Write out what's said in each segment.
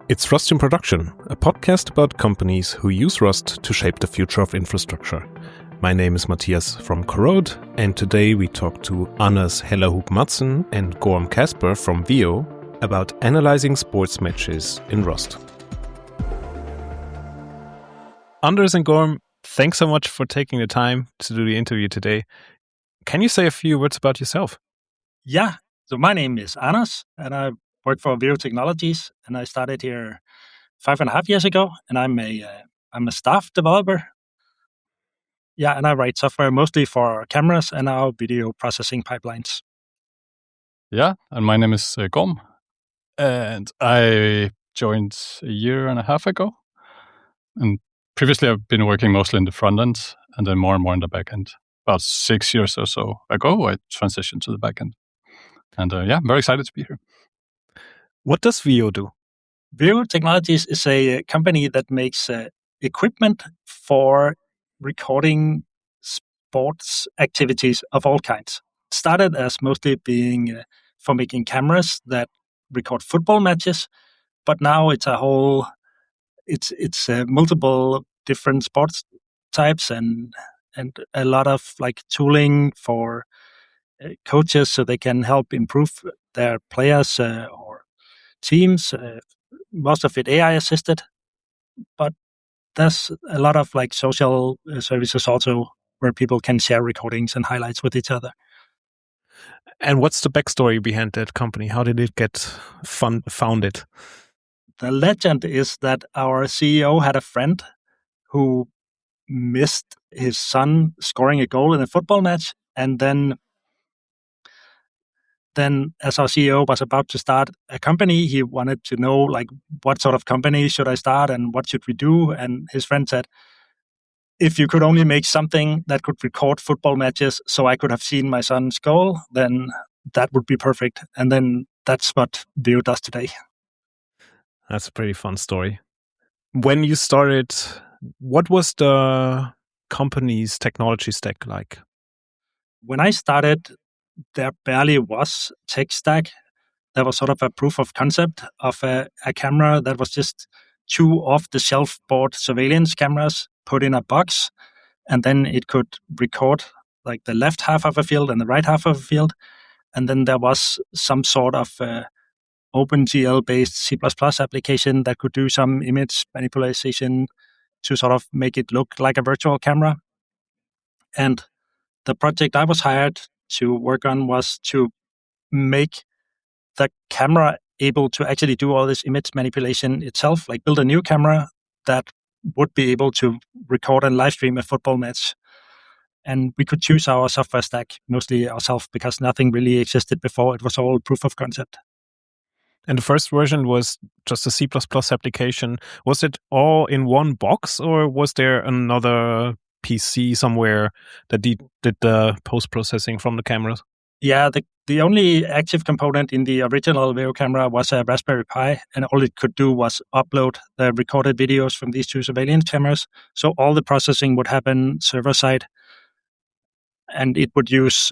It's Rust in Production, a podcast about companies who use Rust to shape the future of infrastructure. My name is Matthias from Corrode, and today we talk to Hellerup Madsen and Gorm Casper from Veo about analyzing sports matches in Rust. Anders and Gorm, thanks so much for taking the time to do the interview today. Can you say a few words about yourself? Yeah, so my name is Anders, and I work for Veo Technologies, and I started here 5.5 years ago, and I'm a staff developer. Yeah, and I write software mostly for cameras and our video processing pipelines. Yeah, and my name is Gorm, and I joined 1.5 years ago. And previously, I've been working mostly in the front end, and then more and more in the back end. About 6 years or so ago, I transitioned to the back end. And I'm very excited to be here. What does Veo do? Veo Technologies is a company that makes equipment for recording sports activities of all kinds. It started as mostly being for making cameras that record football matches, but now it's multiple different sports types and a lot of like tooling for coaches so they can help improve their players or teams. Most of it AI assisted, but there's a lot of like social services also where people can share recordings and highlights with each other. And what's the backstory behind that company? How did it get founded? The legend is that our CEO had a friend who missed his son scoring a goal in a football match, and then as our CEO was about to start a company, he wanted to know like what sort of company should I start and what should we do? And his friend said, if you could only make something that could record football matches so I could have seen my son's goal, then that would be perfect. And then that's what Veo does today. That's a pretty fun story. When you started, what was the company's technology stack like? When I started, there barely was tech stack. There was sort of a proof of concept of a camera that was just 2 off-the-shelf bought surveillance cameras put in a box, and then it could record like the left half of a field and the right half of a field. And then there was some sort of OpenGL-based C++ application that could do some image manipulation to sort of make it look like a virtual camera. And the project I was hired to work on was to make the camera able to actually do all this image manipulation itself, like build a new camera that would be able to record and live stream a football match. And we could choose our software stack mostly ourselves because nothing really existed before. It was all proof of concept. And the first version was just a C++ application. Was it all in one box, or was there another PC somewhere that did the post-processing from the cameras? Yeah, the only active component in the original Veo camera was a Raspberry Pi, and all it could do was upload the recorded videos from these 2 surveillance cameras. So all the processing would happen server-side, and it would use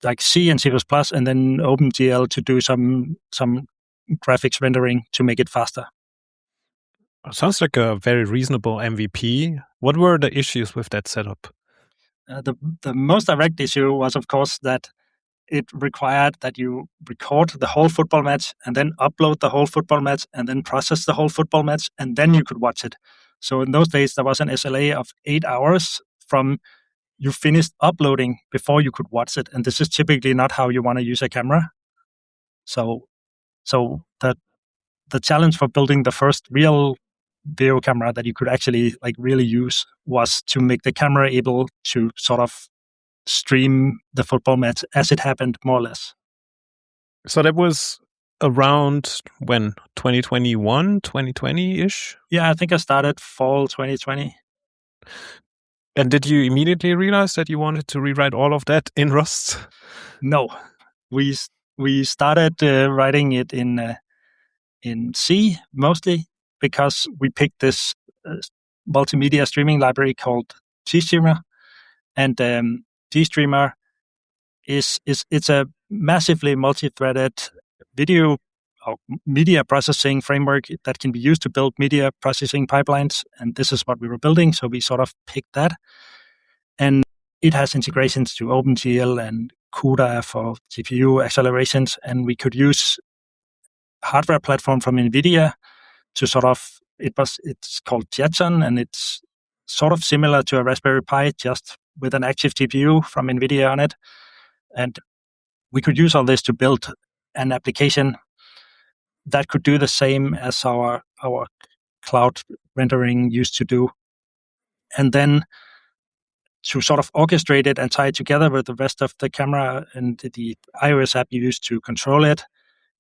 like C and C++ and then OpenGL to do some graphics rendering to make it faster. Sounds like a very reasonable MVP. What were the issues with that setup? The most direct issue was, of course, that it required that you record the whole football match and then upload the whole football match and then process the whole football match, and then you could watch it. So in those days, there was an SLA of 8 hours from you finished uploading before you could watch it. And this is typically not how you want to use a camera. So the challenge for building the first real video camera that you could actually like really use was to make the camera able to sort of stream the football match as it happened, more or less. So that was around when? 2021, 2020-ish? Yeah, I think I started fall 2020. And did you immediately realize that you wanted to rewrite all of that in Rust? No, we started writing it in C mostly because we picked this multimedia streaming library called GStreamer, and GStreamer it's a massively multi-threaded video media processing framework that can be used to build media processing pipelines. And this is what we were building. So we sort of picked that. And it has integrations to OpenGL and CUDA for GPU accelerations. And we could use hardware platform from NVIDIA to sort of, it's called Jetson, and it's sort of similar to a Raspberry Pi, just with an active GPU from NVIDIA on it. And we could use all this to build an application that could do the same as our cloud rendering used to do. And then to sort of orchestrate it and tie it together with the rest of the camera and the iOS app you use to control it,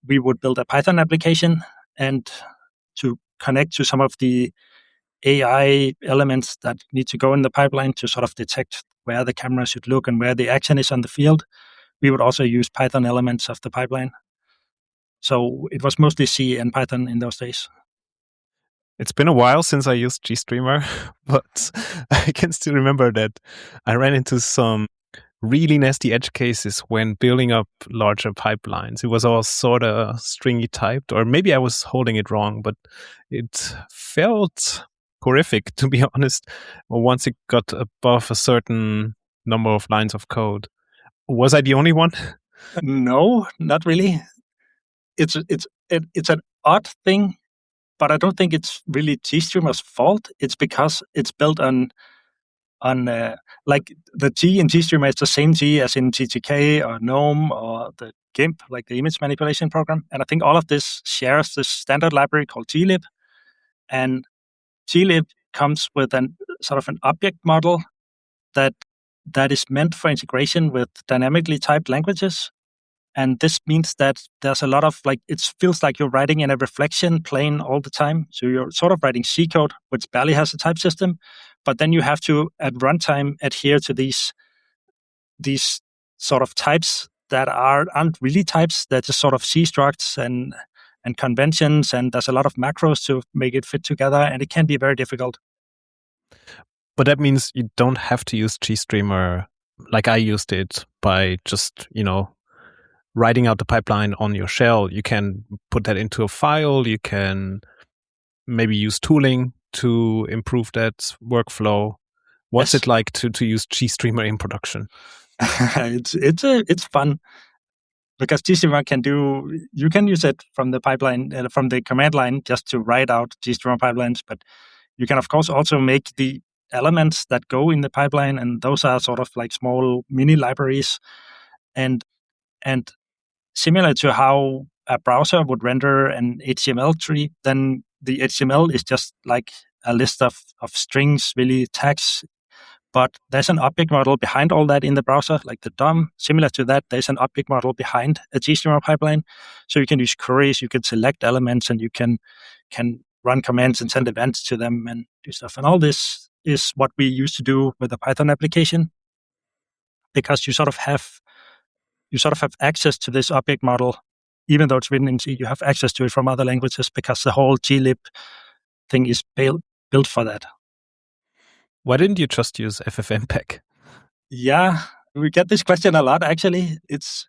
we would build a Python application, and to connect to some of the AI elements that need to go in the pipeline to sort of detect where the camera should look and where the action is on the field, we would also use Python elements of the pipeline. So it was mostly C and Python in those days. It's been a while since I used GStreamer, but I can still remember that I ran into some really nasty edge cases when building up larger pipelines. It was all sort of stringy typed, or maybe I was holding it wrong, but it felt horrific, to be honest, once it got above a certain number of lines of code. Was I the only one? No, not really. It's an odd thing, but I don't think it's really GStreamer's fault. It's because it's built on like the G in GStreamer is the same G as in GTK or GNOME or the GIMP, like the image manipulation program. And I think all of this shares this standard library called glib. And glib comes with an sort of an object model that is meant for integration with dynamically typed languages. And this means that there's a lot of it feels like you're writing in a reflection plane all the time. So you're sort of writing C code, which barely has a type system, but then you have to, at runtime, adhere to these sort of types that aren't really types. They're just sort of C structs and conventions, and there's a lot of macros to make it fit together, and it can be very difficult. But that means you don't have to use GStreamer like I used it by just, writing out the pipeline on your shell. You can put that into a file. You can maybe use tooling to improve that workflow. What's it like to use GStreamer in production? It's fun, because GStreamer you can use it from the pipeline, from the command line, just to write out GStreamer pipelines. But you can, of course, also make the elements that go in the pipeline, and those are sort of like small mini libraries. And similar to how a browser would render an HTML tree, then the HTML is just like a list of strings, really tags. But there's an object model behind all that in the browser, like the DOM. Similar to that, there's an object model behind a GStreamer pipeline. So you can use queries, you can select elements, and you can run commands and send events to them and do stuff. And all this is what we used to do with the Python application, because you sort of have access to this object model. Even though it's written in C, you have access to it from other languages, because the whole glib thing is built for that. Why didn't you just use FFmpeg? Yeah, we get this question a lot, actually. It's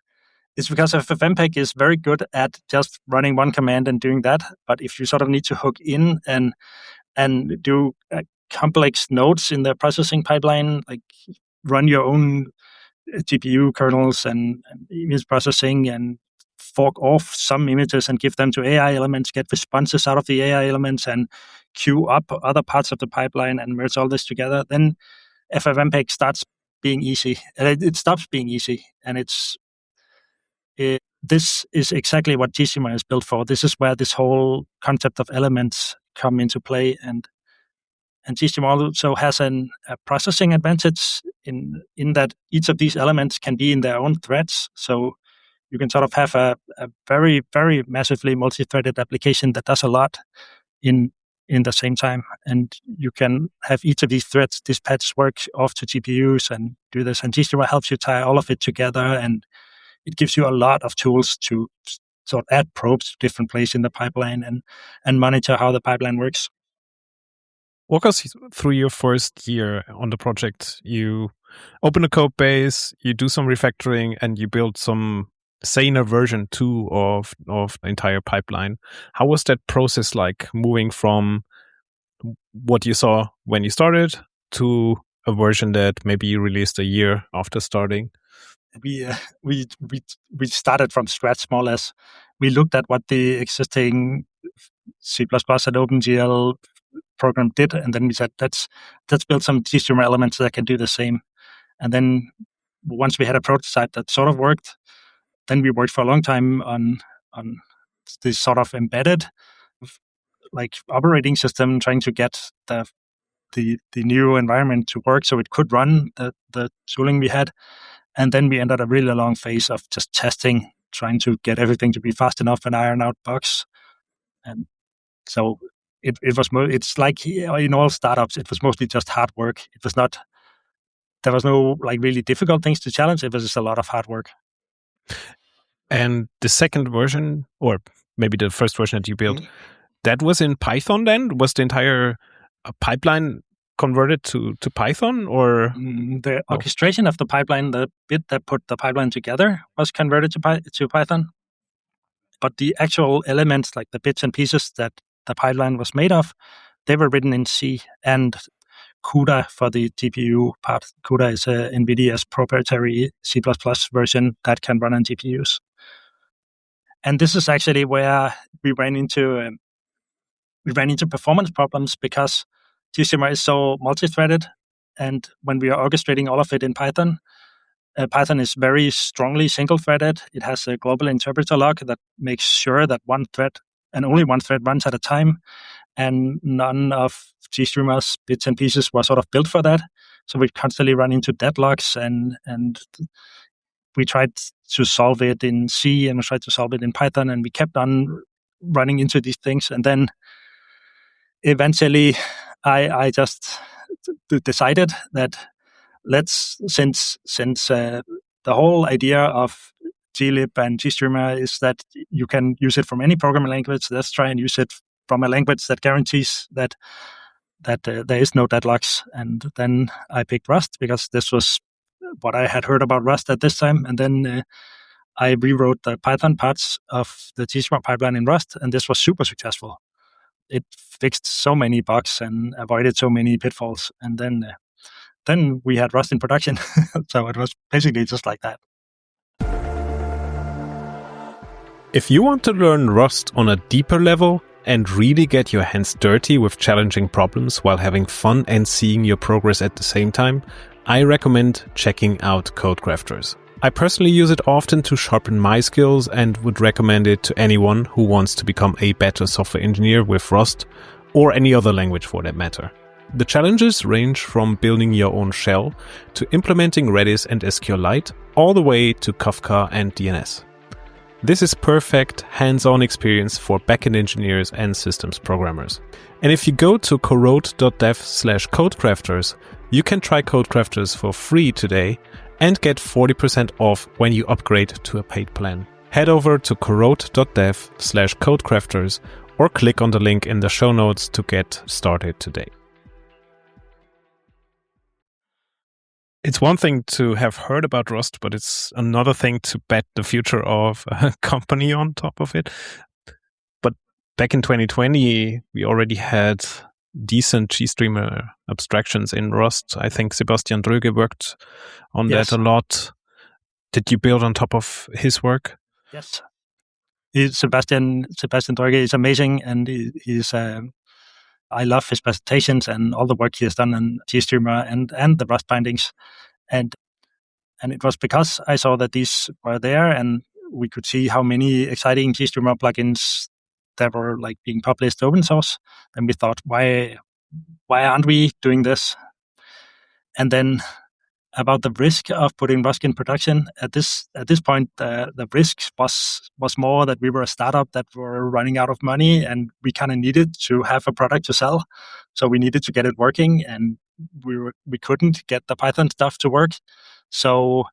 because FFmpeg is very good at just running one command and doing that. But if you sort of need to hook in and do complex nodes in the processing pipeline, like run your own GPU kernels and image processing, and fork off some images and give them to AI elements, get responses out of the AI elements, and queue up other parts of the pipeline and merge all this together, then FFmpeg starts being easy. It stops being easy. And this is exactly what GStreamer is built for. This is where this whole concept of elements come into play. And GStreamer also has a processing advantage in that each of these elements can be in their own threads. So you can sort of have a very, very massively multi-threaded application that does a lot in the same time. And you can have each of these threads dispatch work off to GPUs and do this. And GStreamer helps you tie all of it together, and it gives you a lot of tools to sort of add probes to different places in the pipeline and monitor how the pipeline works. Walk us through your first year on the project. You open a code base, you do some refactoring, and you build some say in a version 2 of the entire pipeline, how was that process like, moving from what you saw when you started to a version that maybe you released a year after starting? We started from scratch, more or less. We looked at what the existing C++ and OpenGL program did, and then we said, let's build some GStreamer elements that can do the same. And then once we had a prototype that sort of worked, then we worked for a long time on this sort of embedded like operating system, trying to get the new environment to work so it could run the tooling we had. And then we ended a really long phase of just testing, trying to get everything to be fast enough and iron out bugs. And so it's like in all startups, it was mostly just hard work. There was no like really difficult things to challenge. It was just a lot of hard work. And the second version, or maybe the first version that you built, that was in Python then? Was the entire pipeline converted to Python, or? The orchestration of the pipeline, the bit that put the pipeline together, was converted to Python. But the actual elements, like the bits and pieces that the pipeline was made of, they were written in C, and CUDA for the GPU part. CUDA is NVIDIA's proprietary C++ version that can run on GPUs. And this is actually where we ran into performance problems, because GStreamer is so multi-threaded, and when we are orchestrating all of it in Python, Python is very strongly single-threaded. It has a global interpreter lock that makes sure that one thread and only one thread runs at a time, and none of GStreamer's bits and pieces were sort of built for that. So we constantly run into deadlocks, and we tried to solve it in C, and we tried to solve it in Python, and we kept on running into these things. And then eventually I just decided that since the whole idea of glib and GStreamer is that you can use it from any programming language, let's try and use it from a language that guarantees that there is no deadlocks. And then I picked Rust, because this was what I had heard about Rust at this time. And then I rewrote the Python parts of the GStreamer pipeline in Rust, and this was super successful. It fixed so many bugs and avoided so many pitfalls. And then we had Rust in production. So it was basically just like that. If you want to learn Rust on a deeper level and really get your hands dirty with challenging problems while having fun and seeing your progress at the same time, I recommend checking out CodeCrafters. I personally use it often to sharpen my skills and would recommend it to anyone who wants to become a better software engineer with Rust, or any other language for that matter. The challenges range from building your own shell to implementing Redis and SQLite, all the way to Kafka and DNS. This is perfect hands-on experience for backend engineers and systems programmers. And if you go to corrode.dev/codecrafters, you can try CodeCrafters for free today and get 40% off when you upgrade to a paid plan. Head over to corrode.dev/codecrafters or click on the link in the show notes to get started today. It's one thing to have heard about Rust, but it's another thing to bet the future of a company on top of it. But back in 2020, we already had decent GStreamer abstractions in Rust. I think Sebastian Dröge worked on that a lot. Did you build on top of his work? Yes. Sebastian Dröge is amazing, and he's I love his presentations and all the work he has done on GStreamer and the Rust bindings. And it was because I saw that these were there, and we could see how many exciting GStreamer plugins that were like being published open source. And we thought, why aren't we doing this? And then about the risk of putting Rust in production, at this point, the risk was more that we were a startup that were running out of money, and we kind of needed to have a product to sell. So we needed to get it working, and we couldn't get the Python stuff to work. So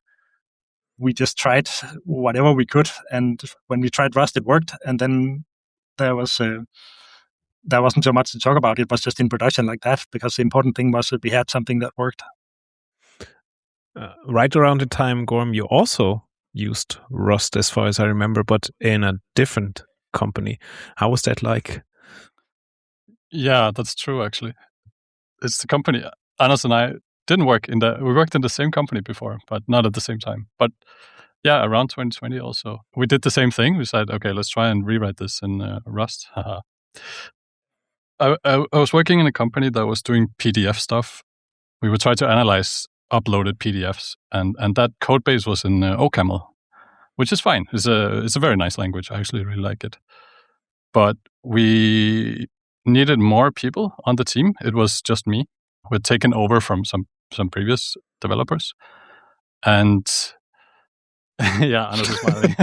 we just tried whatever we could, and when we tried Rust, it worked. And then there wasn't so much to talk about. It was just in production like that, because the important thing was that we had something that worked. Right around the time, Gorm, you used Rust as far as I remember, but in a different company. How was that like? Yeah, that's true, actually. It's the company. Anders and I didn't work we worked in the same company before, but not at the same time. But yeah, around 2020 also. We did the same thing. We said, okay, let's try and rewrite this in Rust. I was working in a company that was doing PDF stuff. We would try to analyze uploaded PDFs, and that code base was in OCaml, which is fine. It's a very nice language. I actually really like it. But we needed more people on the team. It was just me. We had taken over from some previous developers, and yeah, Anders is smiling.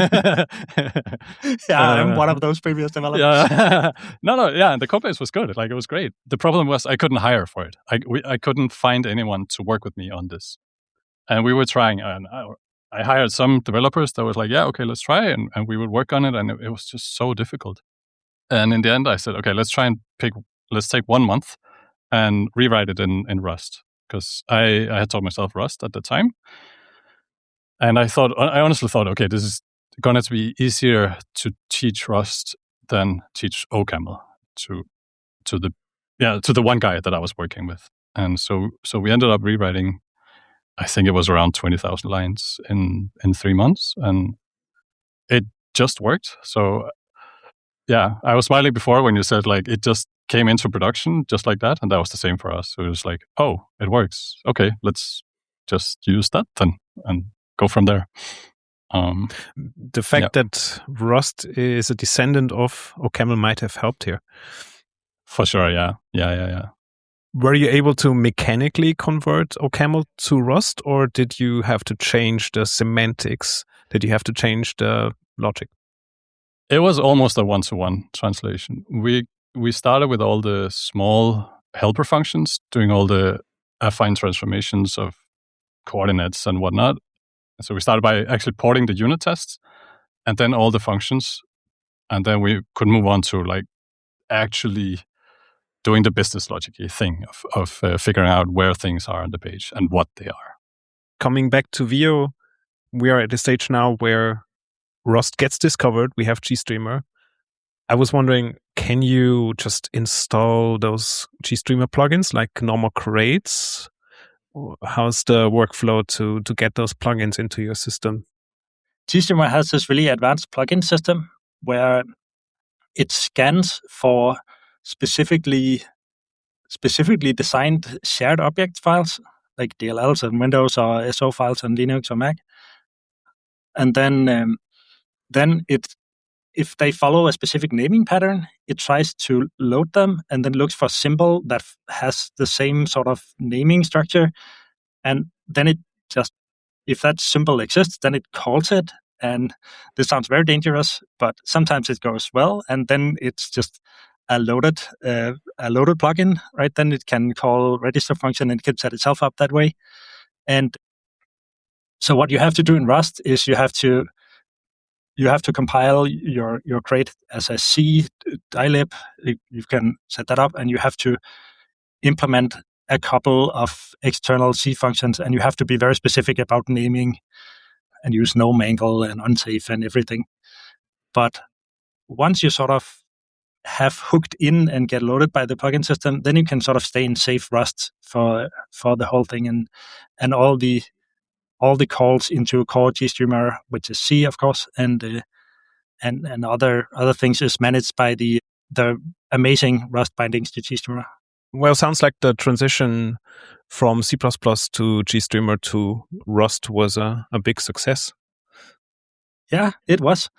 Yeah, I'm one of those previous developers. Yeah, yeah, and the code base was good. Like, it was great. The problem was I couldn't hire for it. I couldn't find anyone to work with me on this, and we were trying. And I hired some developers that was like, yeah, okay, let's try, and we would work on it, and it was just so difficult. And in the end, I said, okay, let's take 1 month and rewrite it in Rust, because I had taught myself Rust at the time. And I honestly thought, okay, this is going to be easier to teach Rust than teach OCaml to the one guy that I was working with. And so we ended up rewriting, I think it was around 20,000 lines in 3 months, and it just worked. So yeah, I was smiling before when you said, like, it just came into production just like that, and that was the same for us. So it was like, oh, it works. Okay, let's just use that then and go from there. The fact that Rust is a descendant of OCaml might have helped here. For sure, yeah. Were you able to mechanically convert OCaml to Rust, or did you have to change the semantics? Did you have to change the logic? It was almost a one-to-one translation. We started with all the small helper functions, doing all the affine transformations of coordinates and whatnot. So we started by actually porting the unit tests, and then all the functions, and then we could move on to, like, actually doing the business logic-y thing of figuring out where things are on the page and what they are. Coming back to Veo, we are at a stage now where Rust gets discovered. We have GStreamer. I was wondering, can you just install those GStreamer plugins like normal crates? How's the workflow to get those plugins into your system? GStreamer has this really advanced plugin system where it scans for specifically designed shared object files, like DLLs and Windows or SO files on Linux or Mac. And then if they follow a specific naming pattern, it tries to load them and then looks for a symbol that has the same sort of naming structure. And then it just, if that symbol exists, then it calls it. And this sounds very dangerous, but sometimes it goes well. And then it's just a loaded plugin, right? Then it can call register function and it can set itself up that way. And so what you have to do in Rust is you have to compile your crate as a C dilib. You can set that up, and you have to implement a couple of external C functions, and you have to be very specific about naming and use no mangle and unsafe and everything. But once you sort of have hooked in and get loaded by the plugin system, then you can sort of stay in safe Rust for the whole thing, and all the calls into core GStreamer, which is C, of course, and other things is managed by the amazing Rust bindings to GStreamer. Well, sounds like the transition from C++ to GStreamer to Rust was a big success. Yeah, it was.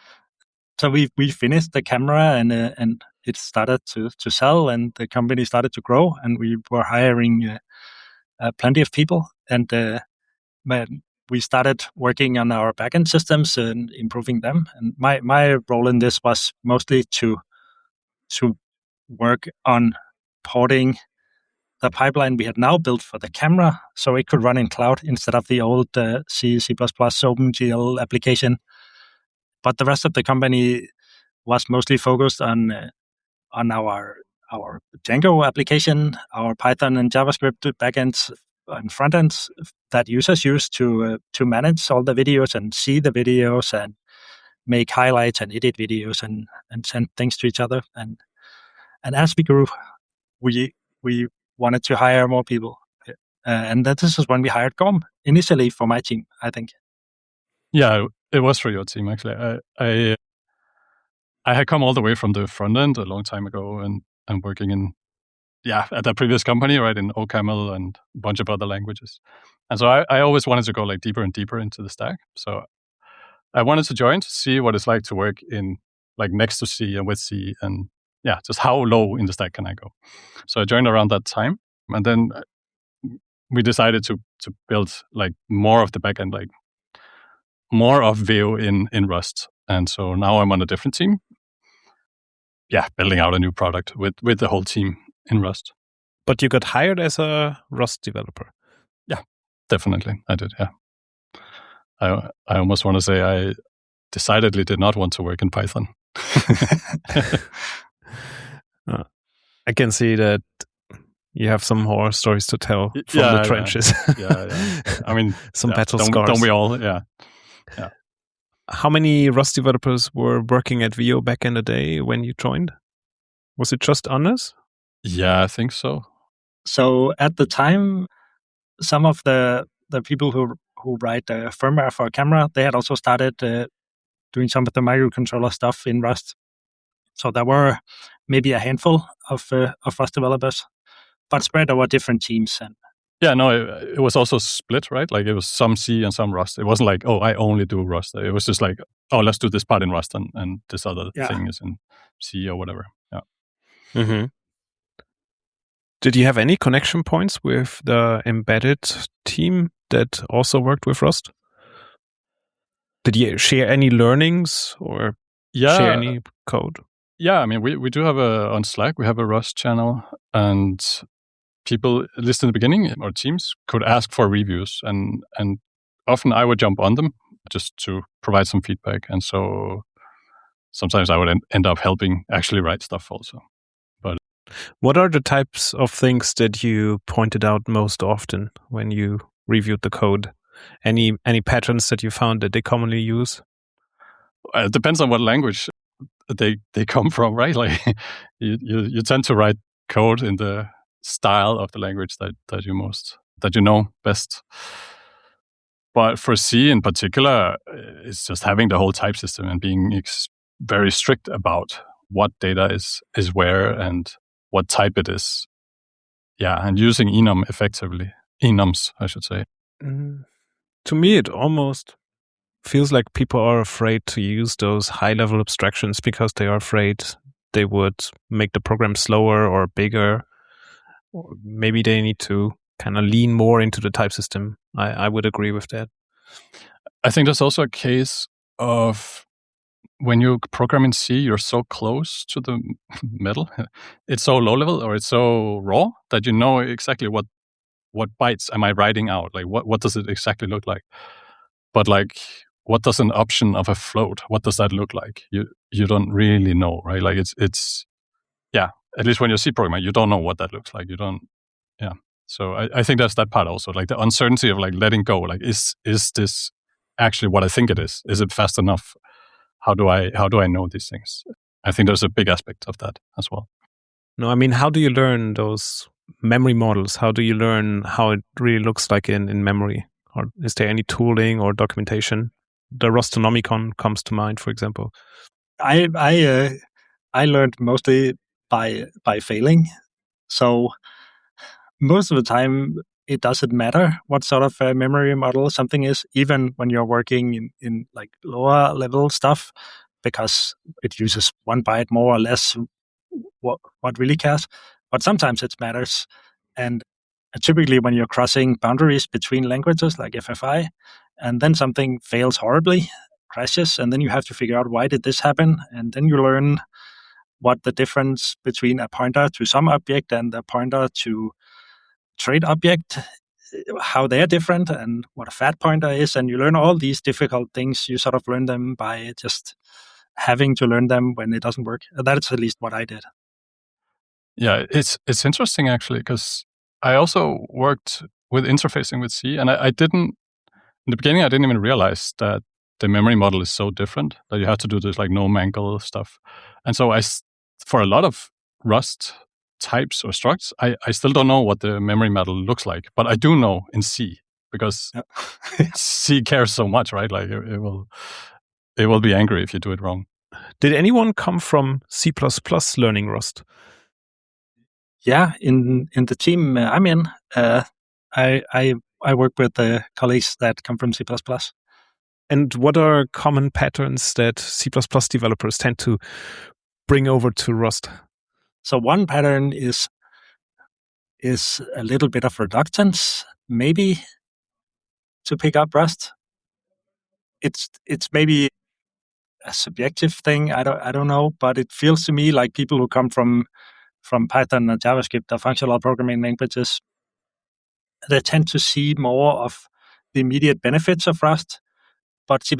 So we finished the camera, and it started to sell, and the company started to grow, and we were hiring plenty of people, and we started working on our backend systems and improving them. And my role in this was mostly to work on porting the pipeline we had now built for the camera, so it could run in cloud instead of the old C++ OpenGL application. But the rest of the company was mostly focused on our Django application, our Python and JavaScript backends, on front ends that users use to manage all the videos and see the videos and make highlights and edit videos and send things to each other. And as we grew, we wanted to hire more people. And this is when we hired Gorm, initially for my team, I think. Yeah, it was for your team, actually. I had come all the way from the front end a long time ago and working in, at that previous company, right, in OCaml and a bunch of other languages. And so I always wanted to go like deeper and deeper into the stack. So I wanted to join to see what it's like to work in like next to C and with C, and just how low in the stack can I go. So I joined around that time, and then we decided to build like more of the backend, like more of Veo in Rust. And so now I'm on a different team. Yeah, building out a new product with the whole team in Rust. But you got hired as a Rust developer. Yeah, definitely. I did, yeah. I almost want to say I decidedly did not want to work in Python. I can see that you have some horror stories to tell from the trenches. Yeah. I mean, some battle scars. Don't we all? Yeah. How many Rust developers were working at Veo back in the day when you joined? Was it just Anders? Yeah, I think so. So at the time, some of the people who write the firmware for a camera, they had also started doing some of the microcontroller stuff in Rust. So there were maybe a handful of Rust developers, but spread over different teams. And it was also split, right? Like it was some C and some Rust. It wasn't like, oh, I only do Rust. It was just like, oh, let's do this part in Rust and this other thing is in C or whatever. Yeah. Mm-hmm. Did you have any connection points with the embedded team that also worked with Rust? Did you share any learnings or share any code? Yeah, I mean, we do have on Slack, we have a Rust channel, and people, at least in the beginning, or teams could ask for reviews, and often I would jump on them just to provide some feedback. And so sometimes I would end up helping actually write stuff also. But what are the types of things that you pointed out most often when you reviewed the code? Any patterns that you found that they commonly use? It depends on what language they come from, right? Like you tend to write code in the style of the language that you know best. But for C in particular, it's just having the whole type system and being very strict about what data is where and what type it is. Yeah, and using enum effectively. Enums, I should say. To me, it almost feels like people are afraid to use those high-level abstractions because they are afraid they would make the program slower or bigger. Or maybe they need to kind of lean more into the type system. I would agree with that. I think there's also a case of when you program in C, you're so close to the metal. It's so low level or it's so raw that you know exactly what bytes am I writing out? Like what does it exactly look like? But like, what does an option of a float? What does that look like? You don't really know, right? Like it's at least when you're C programmer, you don't know what that looks like. You don't, So I think that's that part also, like the uncertainty of like letting go. Like, is this actually what I think it is? Is it fast enough? How do I know these things? I think there's a big aspect of that as well. No, I mean, how do you learn those memory models? How do you learn how it really looks like in memory? Or is there any tooling or documentation? The Rustonomicon comes to mind, for example. I learned mostly by failing. So most of the time, it doesn't matter what sort of memory model something is, even when you're working in like lower level stuff, because it uses 1 byte more or less. What really cares? But sometimes it matters. And typically when you're crossing boundaries between languages like FFI, and then something fails horribly, crashes, and then you have to figure out why did this happen, and then you learn what the difference between a pointer to some object and a pointer to trade object, how they're different, and what a fat pointer is, and you learn all these difficult things. You sort of learn them by just having to learn them when it doesn't work. That's at least what I did. Yeah, it's interesting actually, because I also worked with interfacing with C, and I didn't in the beginning. I didn't even realize that the memory model is so different that you have to do this like no mangle stuff, and so for a lot of Rust types or structs, I still don't know what the memory model looks like, but I do know in C because C cares so much, right? Like it will be angry if you do it wrong. Did anyone come from C++ learning Rust? Yeah, in the team I'm in, I work with colleagues that come from C++. And what are common patterns that C++ developers tend to bring over to Rust? So one pattern is a little bit of reluctance, maybe, to pick up Rust. It's maybe a subjective thing. I don't know, but it feels to me like people who come from Python and JavaScript, the functional programming languages, they tend to see more of the immediate benefits of Rust. But C++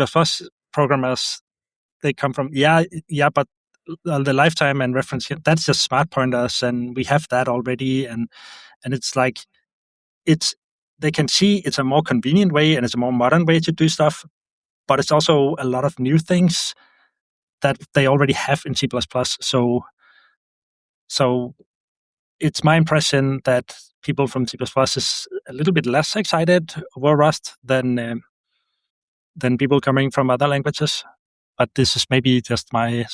programmers, they come from, but the lifetime and reference, that's just smart pointers, and we have that already. And it's like, they can see it's a more convenient way and it's a more modern way to do stuff, but it's also a lot of new things that they already have in C++. So it's my impression that people from C++ is a little bit less excited over Rust than people coming from other languages. But this is maybe just my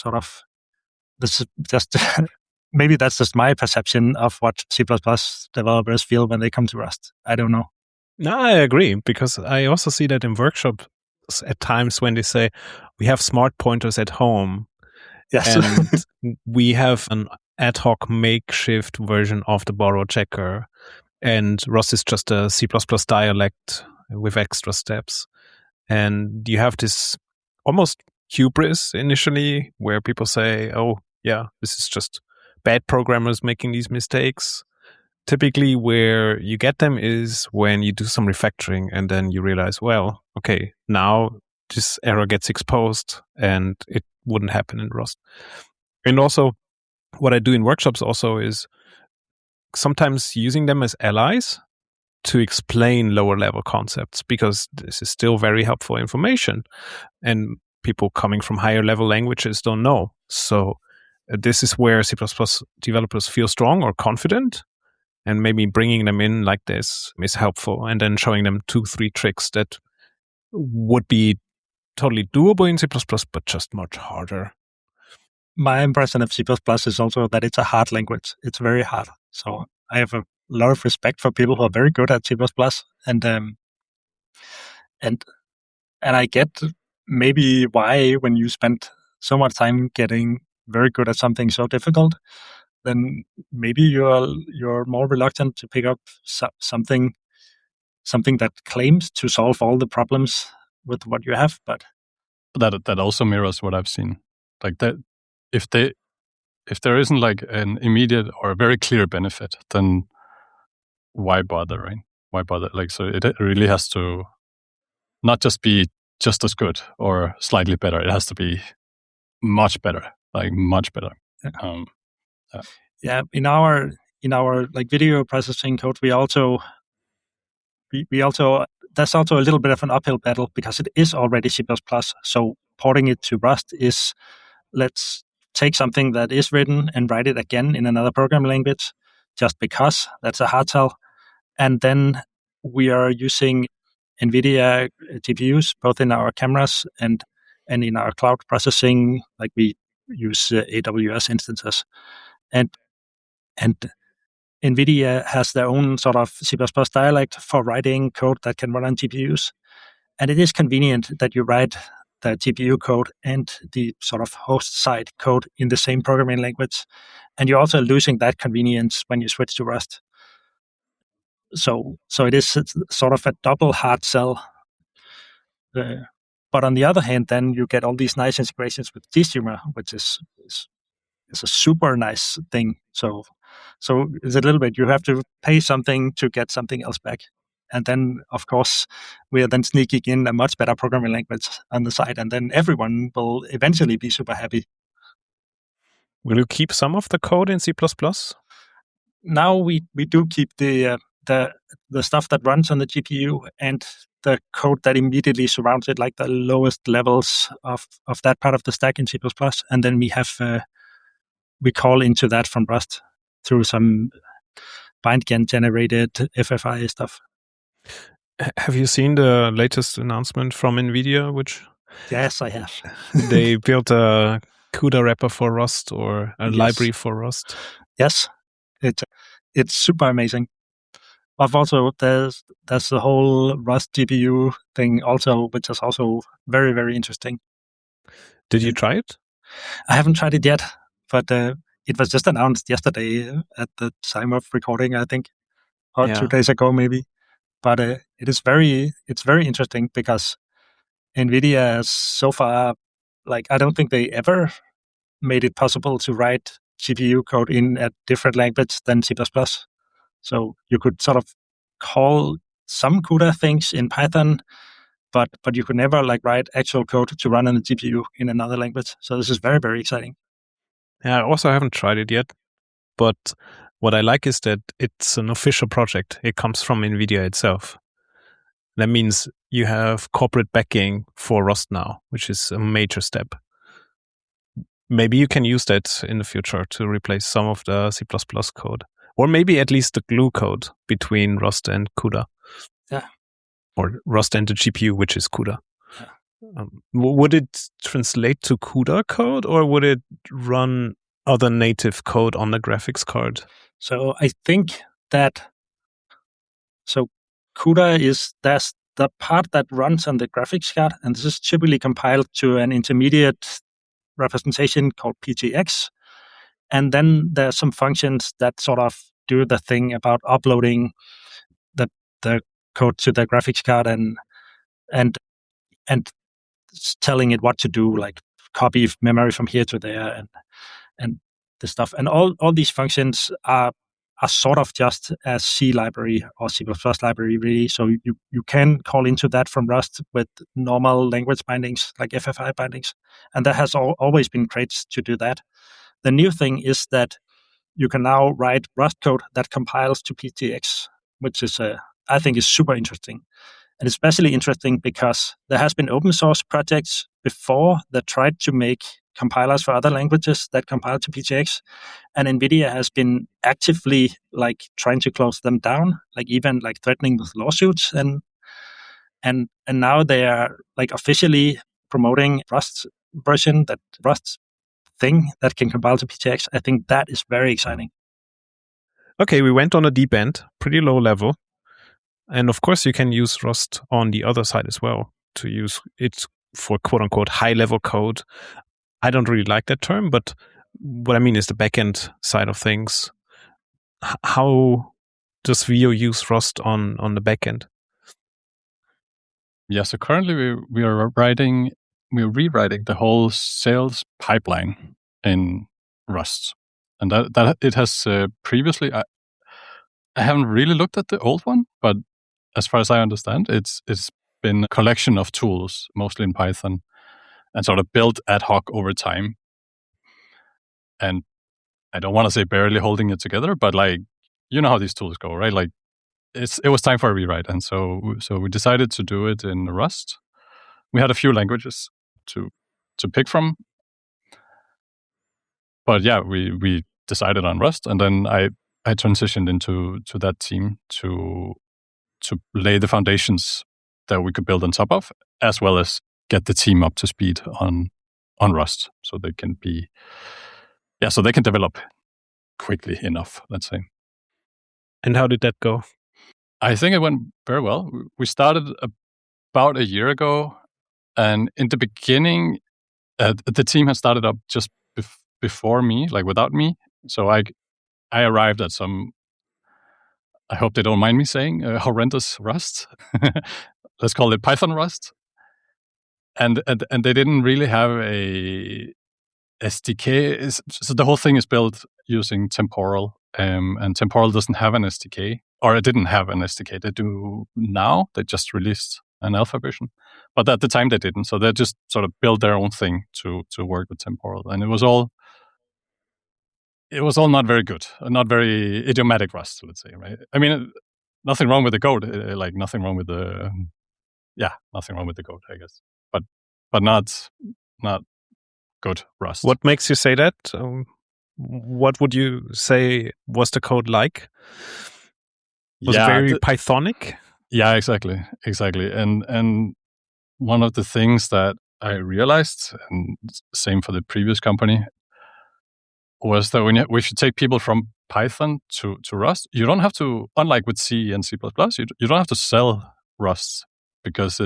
maybe that's just my perception of what C++ developers feel when they come to Rust. I don't know. No, I agree, because I also see that in workshops at times when they say, we have smart pointers at home. Yes. And we have an ad hoc makeshift version of the borrow checker. And Rust is just a C++ dialect with extra steps. And you have this almost hubris initially where people say, oh, yeah, this is just bad programmers making these mistakes. Typically where you get them is when you do some refactoring and then you realize, well, okay, now this error gets exposed and it wouldn't happen in Rust. And also what I do in workshops also is sometimes using them as allies to explain lower level concepts, because this is still very helpful information and people coming from higher level languages don't know. So this is where C++ developers feel strong or confident, and maybe bringing them in like this is helpful, and then showing them 2-3 tricks that would be totally doable in C++, but just much harder. My impression of C++ is also that it's a hard language. It's very hard. So I have a lot of respect for people who are very good at C++, and I get maybe why, when you spend so much time getting very good at something so difficult, then maybe you're more reluctant to pick up something that claims to solve all the problems with what you have. But that also mirrors what I've seen. Like that, if there isn't like an immediate or a very clear benefit, then why bother, right? Why bother? Like, so it really has to not just be just as good or slightly better. It has to be much better, like much better. Yeah. In our like video processing code, we also that's also a little bit of an uphill battle because it is already C++. So porting it to Rust is, let's take something that is written and write it again in another programming language, just because that's a hard sell. And then we are using NVIDIA GPUs, both in our cameras and in our cloud processing, like we use AWS instances. And NVIDIA has their own sort of C++ dialect for writing code that can run on GPUs. And it is convenient that you write the GPU code and the sort of host side code in the same programming language. And you're also losing that convenience when you switch to Rust. So it is sort of a double hard sell. But on the other hand, then you get all these nice integrations with GStreamer, which is a super nice thing. So it's a little bit, you have to pay something to get something else back. And then, of course, we are then sneaking in a much better programming language on the side, and then everyone will eventually be super happy. Will you keep some of the code in C++? Now we do keep the the stuff that runs on the GPU and the code that immediately surrounds it, like the lowest levels of that part of the stack in C++. And then we call into that from Rust through some bindgen generated FFI stuff. Have you seen the latest announcement from NVIDIA, which Yes, I have. they built a CUDA wrapper for Rust or a library for Rust? Yes, it's super amazing. I've also there's the whole Rust GPU thing also, which is also very, very interesting. Did you try it? I haven't tried it yet, but it was just announced yesterday at the time of recording, I think, or 2 days ago maybe. But it's very interesting because NVIDIA has so far, like, I don't think they ever made it possible to write GPU code in a different language than C++. So you could sort of call some CUDA things in Python, but you could never like write actual code to run on the GPU in another language. So this is very, very exciting. Yeah, I also haven't tried it yet, but what I like is that it's an official project. It comes from NVIDIA itself. That means you have corporate backing for Rust now, which is a major step. Maybe you can use that in the future to replace some of the C++ code, or maybe at least the glue code between Rust and CUDA. Yeah. Or Rust and the GPU, which is CUDA. Yeah. Would it translate to CUDA code, or would it run other native code on the graphics card? So I think that CUDA that's the part that runs on the graphics card, and this is typically compiled to an intermediate representation called PTX. And then there's some functions that sort of do the thing about uploading the code to the graphics card and telling it what to do, like copy memory from here to there and the stuff. And all these functions are sort of just a C library or C++ library, really. So you can call into that from Rust with normal language bindings, like FFI bindings. And that has always been great to do that. The new thing is that you can now write Rust code that compiles to PTX, which is, I think, is super interesting. And especially interesting because there has been open source projects before that tried to make compilers for other languages that compile to PTX, and NVIDIA has been actively like trying to close them down, like even like threatening with lawsuits, and now they are like officially promoting Rust version, that Rust thing that can compile to PTX. I think that is very exciting. Okay, we went on a deep end, pretty low level. And of course, you can use Rust on the other side as well to use it for quote unquote high level code. I don't really like that term, but what I mean is the backend side of things. How does Vio use Rust on the backend? Yeah, so currently we are rewriting the whole sales pipeline in Rust, and that it has previously. I haven't really looked at the old one, but as far as I understand, it's been a collection of tools, mostly in Python, and sort of built ad hoc over time. And I don't want to say barely holding it together, but like, you know how these tools go, right? Like it was time for a rewrite. And so we decided to do it in Rust. We had a few languages to pick from. But yeah, we decided on Rust, and then I transitioned into that team to lay the foundations that we could build on top of, as well as get the team up to speed on Rust, so they can develop quickly enough, let's say. And how did that go? I think it went very well. We started about a year ago, and in the beginning, the team had started up just before me, like without me. So I arrived at some, I hope they don't mind me saying, horrendous Rust. Let's call it Python Rust. And they didn't really have a SDK. So the whole thing is built using Temporal, and Temporal doesn't have an SDK, or it didn't have an SDK. They do now. They just released an alpha version, but at the time they didn't. So they just sort of built their own thing to work with Temporal, and it was all not very good, not very idiomatic Rust, let's say, right? I mean, nothing wrong with the code, like nothing wrong with the nothing wrong with the code, I guess, but not good Rust. What makes you say that? What would you say was the code like? Was it very Pythonic? Yeah, exactly. And one of the things that I realized, and same for the previous company, was that we should take people from Python to Rust. You don't have to, unlike with C and C++, you don't have to sell Rust, because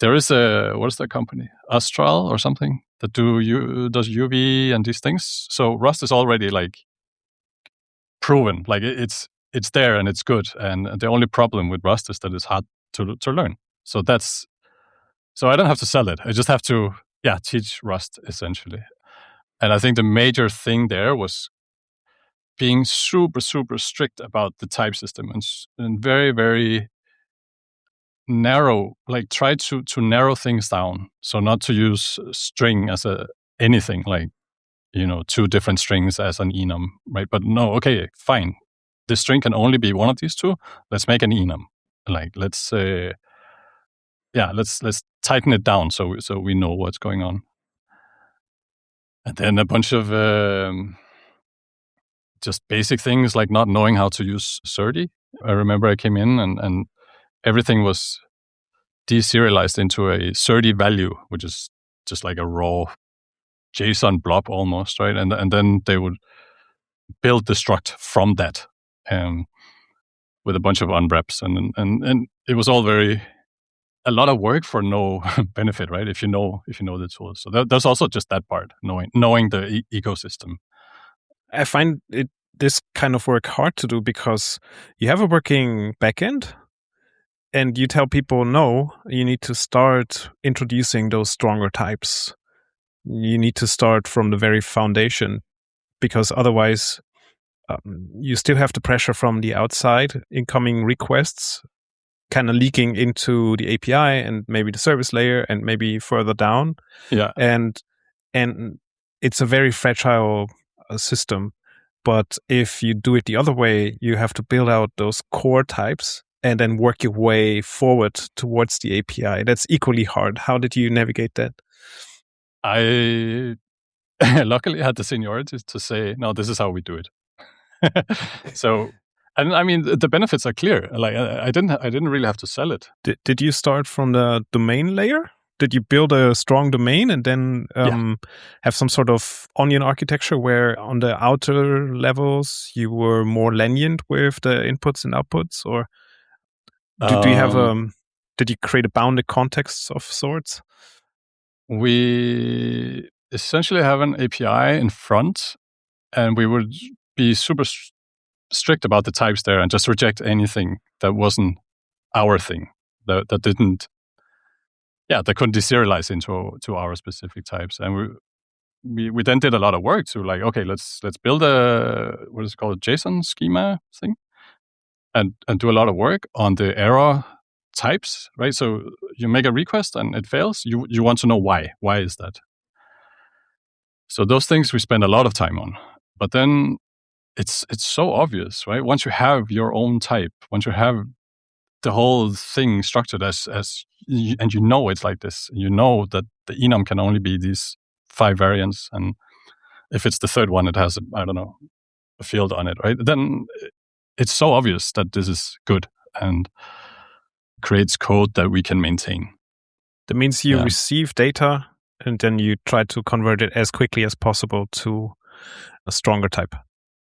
there is what is that company? Astral or something that does UV and these things. So Rust is already like proven, like it's there and it's good. And the only problem with Rust is that it's hard to learn. So I don't have to sell it. I just have to teach Rust essentially. And I think the major thing there was being super, super strict about the type system and very, very narrow, like try to narrow things down. So not to use string as anything, like, 2 different strings as an enum, right? But no, okay, fine. The string can only be one of these 2. Let's make an enum. Like, let's tighten it down so we know what's going on. And then a bunch of just basic things like not knowing how to use SERDI. I remember I came in and everything was deserialized into a SERDI value, which is just like a raw JSON blob almost, right? And then they would build the struct from that with a bunch of unwraps. And it was all a lot of work for no benefit, right? If you know the tools. So there's also just that part, knowing the ecosystem. I find this kind of work hard to do because you have a working backend and you tell people, no, you need to start introducing those stronger types. You need to start from the very foundation, because otherwise you still have the pressure from the outside, incoming requests kind of leaking into the API and maybe the service layer and maybe further down. Yeah. And it's a very fragile system. But if you do it the other way, you have to build out those core types and then work your way forward towards the API. That's equally hard. How did you navigate that? I luckily had the seniority to say, no, this is how we do it. So, and I mean, the benefits are clear. Like I didn't really have to sell it. Did you start from the domain layer? Did you build a strong domain and then have some sort of onion architecture where on the outer levels you were more lenient with the inputs and outputs? Or do you have did you create a bounded context of sorts? We essentially have an API in front, and we would be super strict about the types there and just reject anything that wasn't our thing, that didn't, that couldn't deserialize into our specific types. And we then did a lot of work to like, okay, let's build a what is it called, JSON schema thing, and do a lot of work on the error types, right? So you make a request and it fails. You want to know why. Why is that? So those things we spend a lot of time on. But then it's so obvious, right? Once you have your own type, once you have the whole thing structured and it's like this, that the enum can only be these 5 variants, and if it's the third one, it has a field on it, right? Then it's so obvious that this is good and creates code that we can maintain. That means you receive data and then you try to convert it as quickly as possible to a stronger type.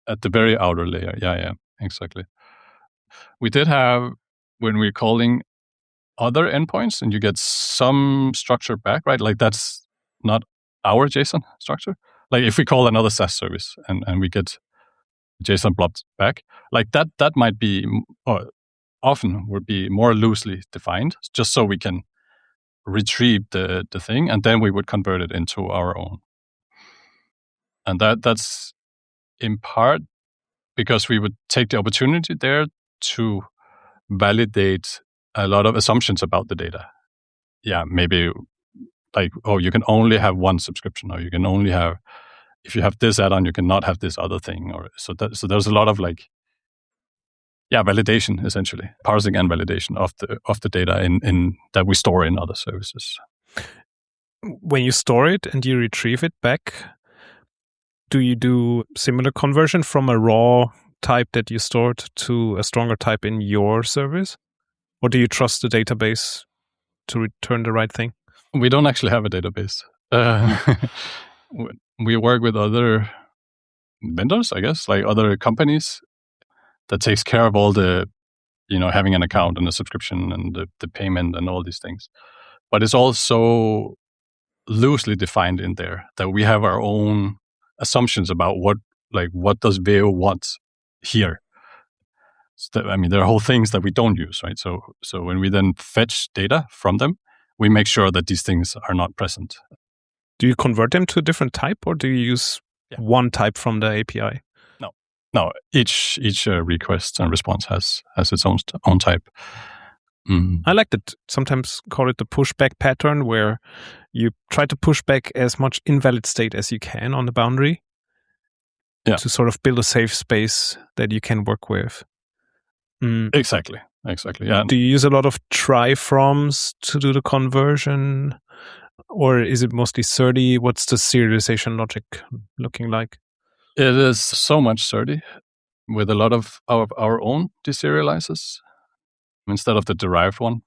At the very outer layer. Yeah, exactly. We did have, when we're calling other endpoints and you get some structure back, right? Like that's not our JSON structure. Like if we call another SaaS service and we get JSON blobs back, like that might be, or often would be more loosely defined, just so we can retrieve the thing, and then we would convert it into our own. And that's in part because we would take the opportunity there to validate a lot of assumptions about the data. Yeah, maybe like, oh, you can only have one subscription, or you can only have, if you have this add-on, you cannot have this other thing, or so there's a lot of like validation, essentially, parsing and validation of the data in that we store in other services. When you store it and you retrieve it back, do you do similar conversion from a raw type that you stored to a stronger type in your service? Or do you trust the database to return the right thing? We don't actually have a database. We work with other vendors, I guess, like other companies that takes care of all the, having an account and a subscription and the payment and all these things. But it's also loosely defined in there that we have our own assumptions about what does Veo want here. So there are whole things that we don't use, right? So when we then fetch data from them, we make sure that these things are not present. Do you convert them to a different type, or do you use one type from the API? No. Each request and response has its own type. I like that. Sometimes call it the pushback pattern, where you try to push back as much invalid state as you can on the boundary to sort of build a safe space that you can work with. Exactly. Yeah. Do you use a lot of try-froms to do the conversion, or is it mostly SERDI? What's the serialization logic looking like? It is so much SERDI with a lot of our own deserializers instead of the derived one.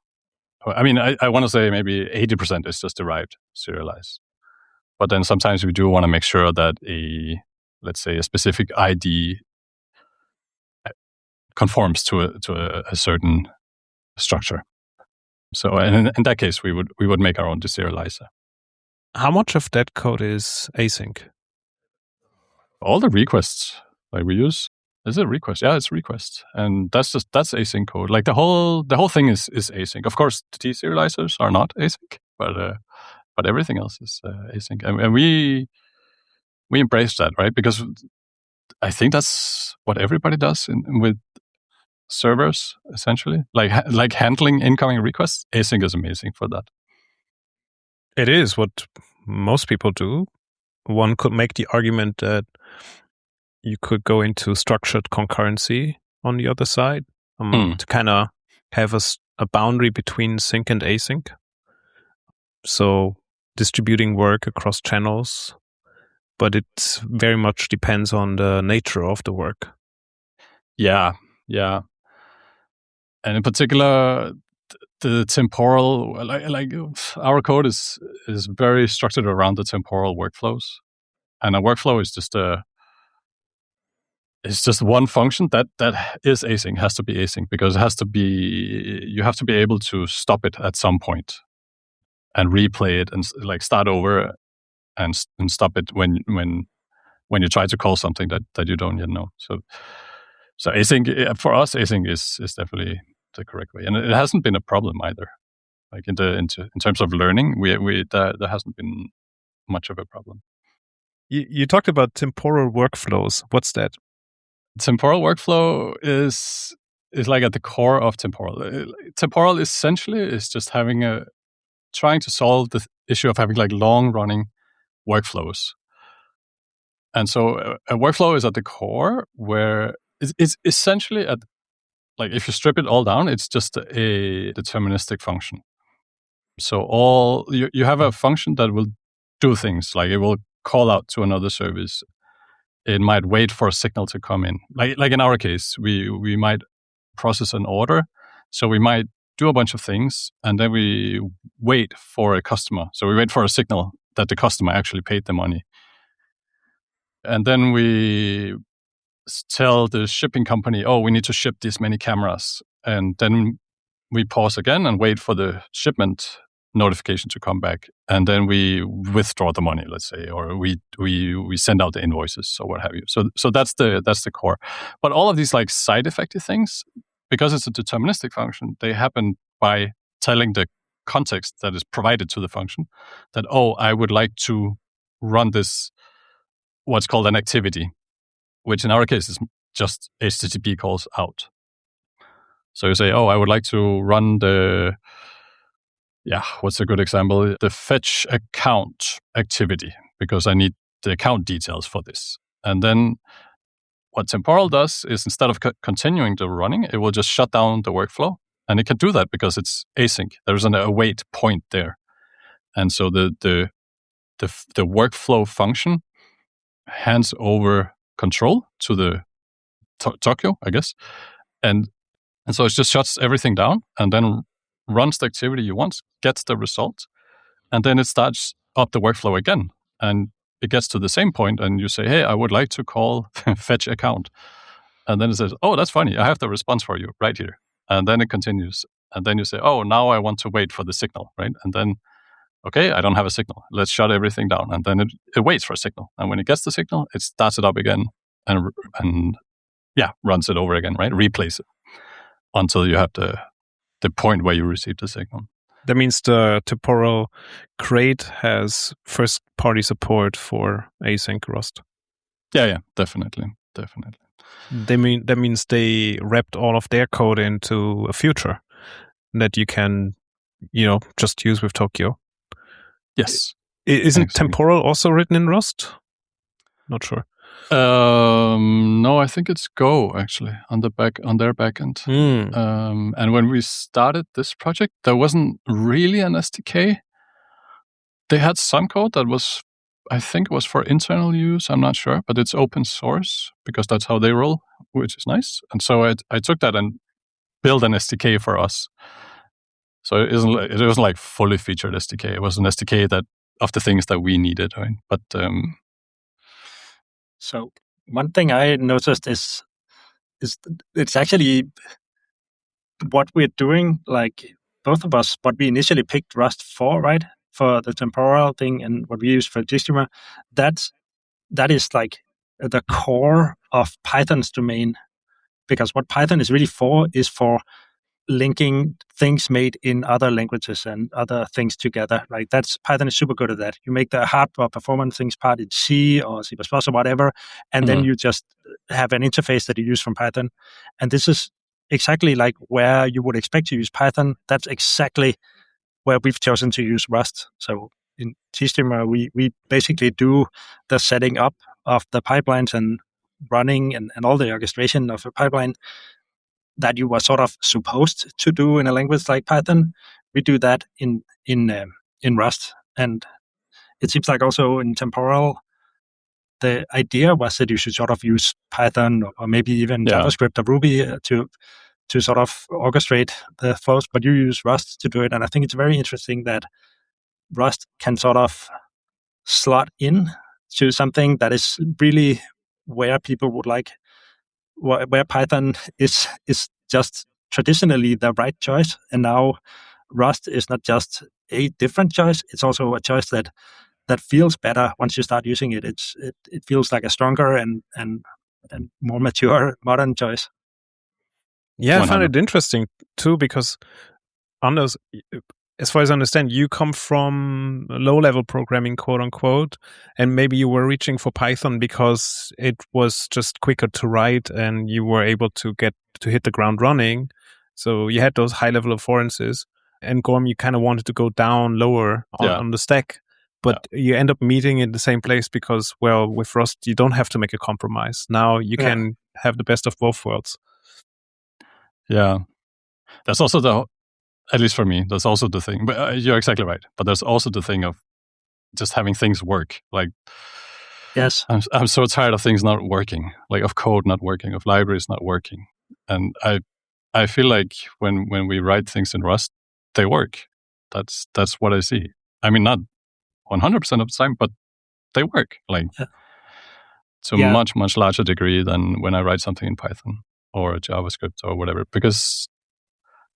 I want to say maybe 80% is just derived serialized. But then sometimes we do want to make sure that let's say a specific ID conforms to a certain structure. So in that case, we would make our own deserializer. How much of that code is async? All the requests like we use. Is it request? Yeah, it's request, and that's async code. Like the whole thing is async. Of course, the deserializers are not async, but everything else is async, and we embrace that, right? Because I think that's what everybody does with servers, essentially. Like handling incoming requests, async is amazing for that. It is what most people do. One could make the argument that you could go into structured concurrency on the other side to kind of have a boundary between sync and async. So distributing work across channels, but it very much depends on the nature of the work. Yeah. And in particular, the temporal, like our code is very structured around the temporal workflows. And a workflow is just one function that is async, has to be async, because you have to be able to stop it at some point and replay it and like start over and stop it when you try to call something that you don't yet know. So async, for us, async is definitely the correct way, and it hasn't been a problem either. Like in terms of learning, there hasn't been much of a problem. You talked about temporal workflows. What's that? Temporal workflow is like at the core of temporal. Temporal essentially is just trying to solve the issue of having like long running workflows. And so a workflow is at the core, where it's essentially like if you strip it all down, it's just a deterministic function. So you have a function that will do things, like it will call out to another service. It might wait for a signal to come in. Like in our case, we might process an order. So we might do a bunch of things, and then we wait for a customer. So we wait for a signal that the customer actually paid the money. And then we tell the shipping company, oh, we need to ship this many cameras. And then we pause again and wait for the shipment notification to come back. And then we withdraw the money, let's say, or we send out the invoices or what have you. So that's the core. But all of these like side effecty things, because it's a deterministic function, they happen by telling the context that is provided to the function that, oh, I would like to run this, what's called an activity, which in our case is just HTTP calls out. So you say, oh, I would like to run what's a good example? The fetch account activity, because I need the account details for this. And then what temporal does is instead of continuing the running, it will just shut down the workflow. And it can do that because it's async. There's an await point there. And so the workflow function hands over control to the Tokyo, I guess. And so it just shuts everything down and then runs the activity you want, gets the result, and then it starts up the workflow again. And it gets to the same point and you say, hey, I would like to call fetch account. And then it says, oh, that's funny. I have the response for you right here. And then it continues. And then you say, oh, now I want to wait for the signal, right? And then, okay, I don't have a signal. Let's shut everything down. And then it waits for a signal. And when it gets the signal, it starts it up again and runs it over again, right? Replays it until you have the point where you receive the signal. That means the temporal crate has first-party support for async Rust. Yeah, definitely. That means they wrapped all of their code into a future that you can, just use with Tokyo. Yes. Isn't temporal also written in Rust? Not sure. No, I think it's Go actually on their backend. And when we started this project, there wasn't really an SDK. They had some code that was, I think it was for internal use. I'm not sure, but it's open source because that's how they roll, which is nice. And so I took that and built an SDK for us. So it wasn't like fully featured SDK. It was an SDK that of the things that we needed, right? But so one thing I noticed is it's actually what we're doing, like both of us, what we initially picked Rust for, right? For the temporal thing and what we use for GStreamer, that is like the core of Python's domain. Because what Python is really for is for linking things made in other languages and other things together. Like Python is super good at that. You make the hardware performance things part in C or C++ or whatever, and then you just have an interface that you use from Python. And this is exactly like where you would expect to use Python. That's exactly where we've chosen to use Rust. So in GStreamer, we basically do the setting up of the pipelines and running and all the orchestration of a pipeline that you were sort of supposed to do in a language like Python. We do that in Rust. And it seems like also in temporal, the idea was that you should sort of use Python or maybe even JavaScript or Ruby to sort of orchestrate the flows, but you use Rust to do it. And I think it's very interesting that Rust can sort of slot in to something that is really where people would like, where Python is just traditionally the right choice. And now Rust is not just a different choice, it's also a choice that feels better once you start using it. It feels like a stronger and more mature modern choice. Yeah, 100. I found it interesting too because Anders, as far as I understand, you come from low-level programming, quote unquote, and maybe you were reaching for Python because it was just quicker to write and you were able to get to hit the ground running. So you had those high-level affordances. And Gorm, you kind of wanted to go down lower on the stack, but you end up meeting in the same place because, well, with Rust, you don't have to make a compromise. Now you can have the best of both worlds. Yeah. That's also at least for me, that's also the thing. But you're exactly right. But there's also the thing of just having things work. Like, yes, I'm so tired of things not working, like of code not working, of libraries not working. And I feel like when we write things in Rust, they work. That's what I see. I mean, not 100% of the time, but they work. Like to a much, much larger degree than when I write something in Python or JavaScript or whatever. Because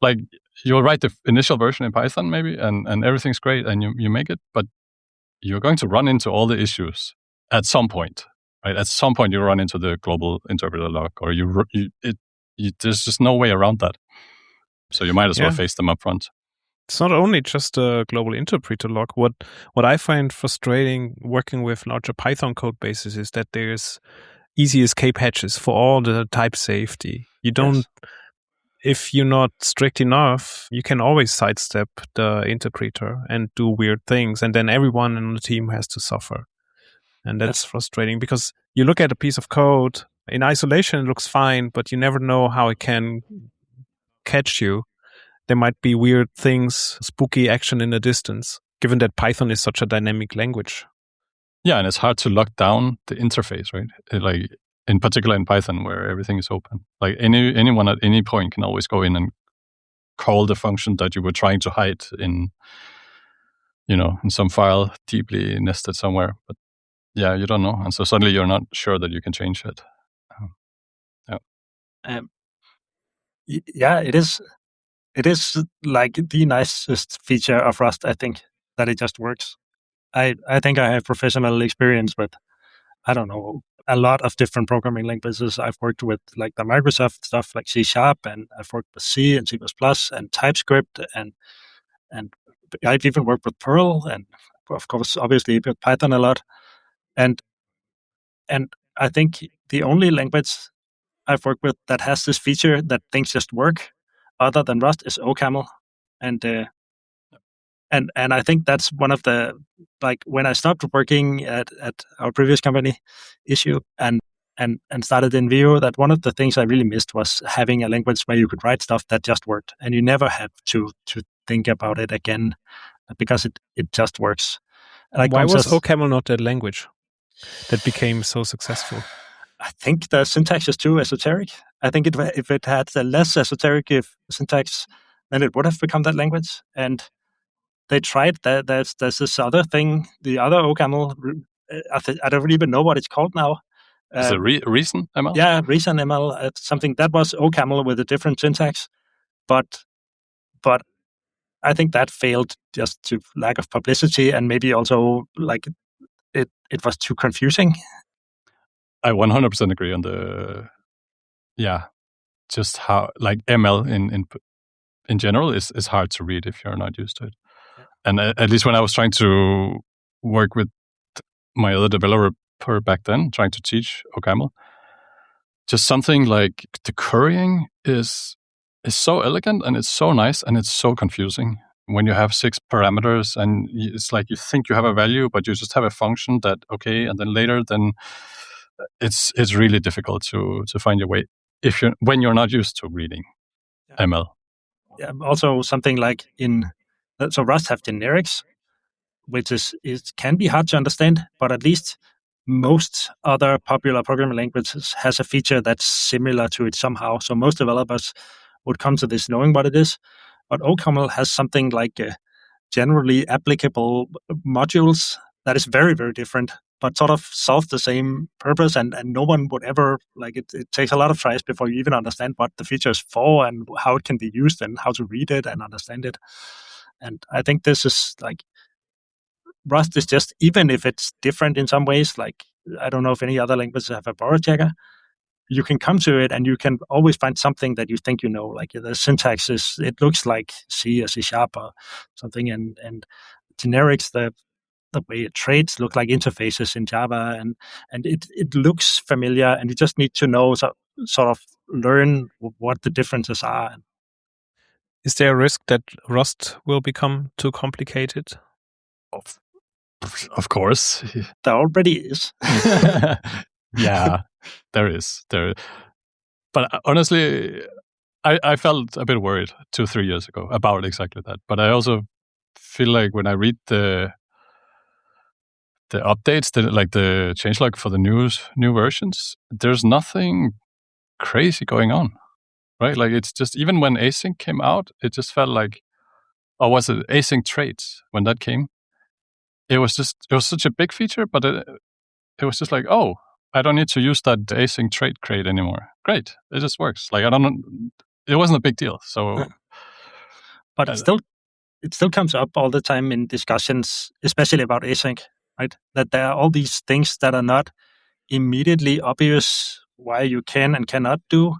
like you'll write the initial version in Python maybe and everything's great and you make it, but you're going to run into all the issues at some point, right? At some point you run into the global interpreter lock or there's just no way around that. So you might as well face them up front. It's not only just a global interpreter lock. What I find frustrating working with larger Python code bases is that there's easy escape hatches for all the type safety. You don't, if you're not strict enough, you can always sidestep the interpreter and do weird things. And then everyone in the team has to suffer. And that's frustrating because you look at a piece of code In isolation, it looks fine, but you never know how it can catch you. There might be weird things, spooky action in the distance, given that Python is such a dynamic language. Yeah, and it's hard to lock down the interface, right? Like in particular in Python, where everything is open. Like anyone at any point can always go in and call the function that you were trying to hide in some file deeply nested somewhere. But yeah, you don't know, and so suddenly you're not sure that you can change it. Yeah, it is. It is like the nicest feature of Rust, I think, that it just works. I think I have professional experience with, I don't know, a lot of different programming languages. I've worked with like the Microsoft stuff like C#, and I've worked with C and C++ and TypeScript, and I've even worked with Perl, and of course, obviously, with Python a lot. And I think the only language I've worked with that has this feature that things just work, other than Rust, is OCaml, and I think that's one of the, like, when I stopped working at our previous company, Issue, and started in Vue, that one of the things I really missed was having a language where you could write stuff that just worked, and you never have to think about it again, because it just works. Like, why was OCaml not that language that became so successful? I think the syntax is too esoteric. I think if it had a less esoteric syntax, then it would have become that language. And they tried that. There's this other thing, the other OCaml. I don't even know what it's called now. Is it Reason ML? Yeah, Reason ML. It's something that was OCaml with a different syntax, but I think that failed just to lack of publicity, and maybe also like it was too confusing. I 100% agree on just how, like, ML in general is hard to read if you're not used to it. Yeah. And at least when I was trying to work with my other developer back then, trying to teach OCaml, just something like the currying is so elegant, and it's so nice, and it's so confusing when you have 6 parameters, and it's like you think you have a value, but you just have a function that, okay, and then later, then it's really difficult to find your way when you're not used to reading ML. Yeah, also something like so Rust have generics, which it can be hard to understand, but at least most other popular programming languages has a feature that's similar to it somehow. So most developers would come to this knowing what it is. But OCaml has something like generally applicable modules that is very, very different, but sort of solve the same purpose, and no one would ever, like, it takes a lot of tries before you even understand what the feature is for and how it can be used and how to read it and understand it. And I think this is like, Rust is just, even if it's different in some ways, like, I don't know if any other languages have a borrow checker, you can come to it and you can always find something that you think you know, like the syntax it looks like C or C# or something, and generics, the way it trades look like interfaces in Java, and it looks familiar, and you just need to know, sort of learn what the differences are. Is there a risk that Rust will become too complicated? Of course. There already is. Yeah, there is. But honestly, I felt a bit worried 2-3 years ago about exactly that. But I also feel like when I read the updates, like the changelog for the new versions, there's nothing crazy going on, right? Like, it's just, even when async came out, it just felt like, or was it async traits when that came? It was such a big feature, but it was just like, oh, I don't need to use that async trait crate anymore. Great, it just works. Like, it wasn't a big deal. So, but it still comes up all the time in discussions, especially about async, right? That there are all these things that are not immediately obvious why you can and cannot do.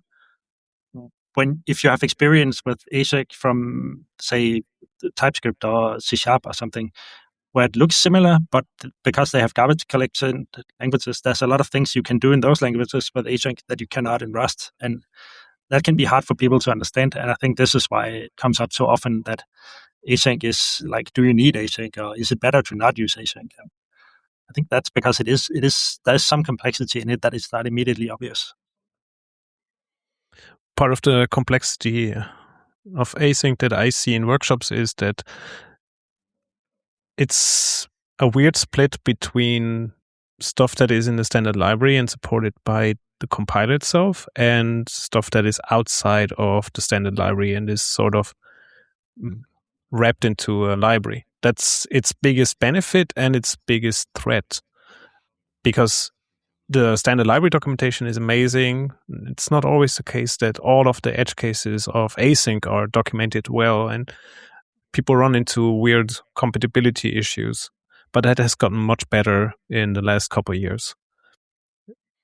If you have experience with async from, say, TypeScript or C# or something, where it looks similar, but because they have garbage collection languages, there's a lot of things you can do in those languages with async that you cannot in Rust. And that can be hard for people to understand. And I think this is why it comes up so often, that async is like, do you need async, or is it better to not use async? I think that's because there's some complexity in it that is not immediately obvious. Part of the complexity of async that I see in workshops is that it's a weird split between stuff that is in the standard library and supported by the compiler itself and stuff that is outside of the standard library and is sort of wrapped into a library. That's its biggest benefit and its biggest threat, because the standard library documentation is amazing. It's not always the case that all of the edge cases of async are documented well, and people run into weird compatibility issues. But that has gotten much better in the last couple of years.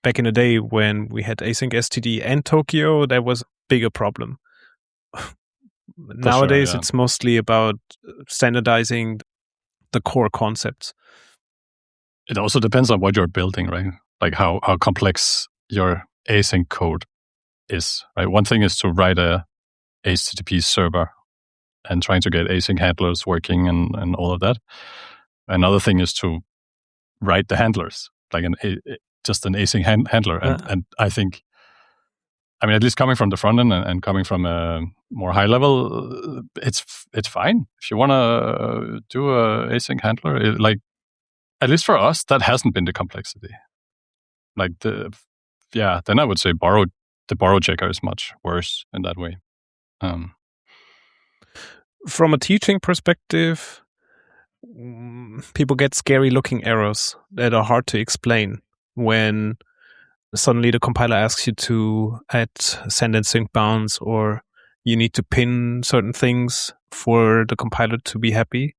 Back in the day when we had async STD and Tokyo, that was a bigger problem. Nowadays, it's mostly about standardizing the core concepts. It also depends on what you're building, right? Like how complex your async code is, right? One thing is to write a HTTP server and trying to get async handlers working and all of that. Another thing is to write the handlers, like just an async handler. And I think, I mean, at least coming from the front end and coming from a more high level, it's fine. If you want to do a async handler, at least for us, that hasn't been the complexity. Then I would say the borrow checker is much worse in that way. From a teaching perspective, people get scary looking errors that are hard to explain when suddenly the compiler asks you to add send and sync bounds, or you need to pin certain things for the compiler to be happy.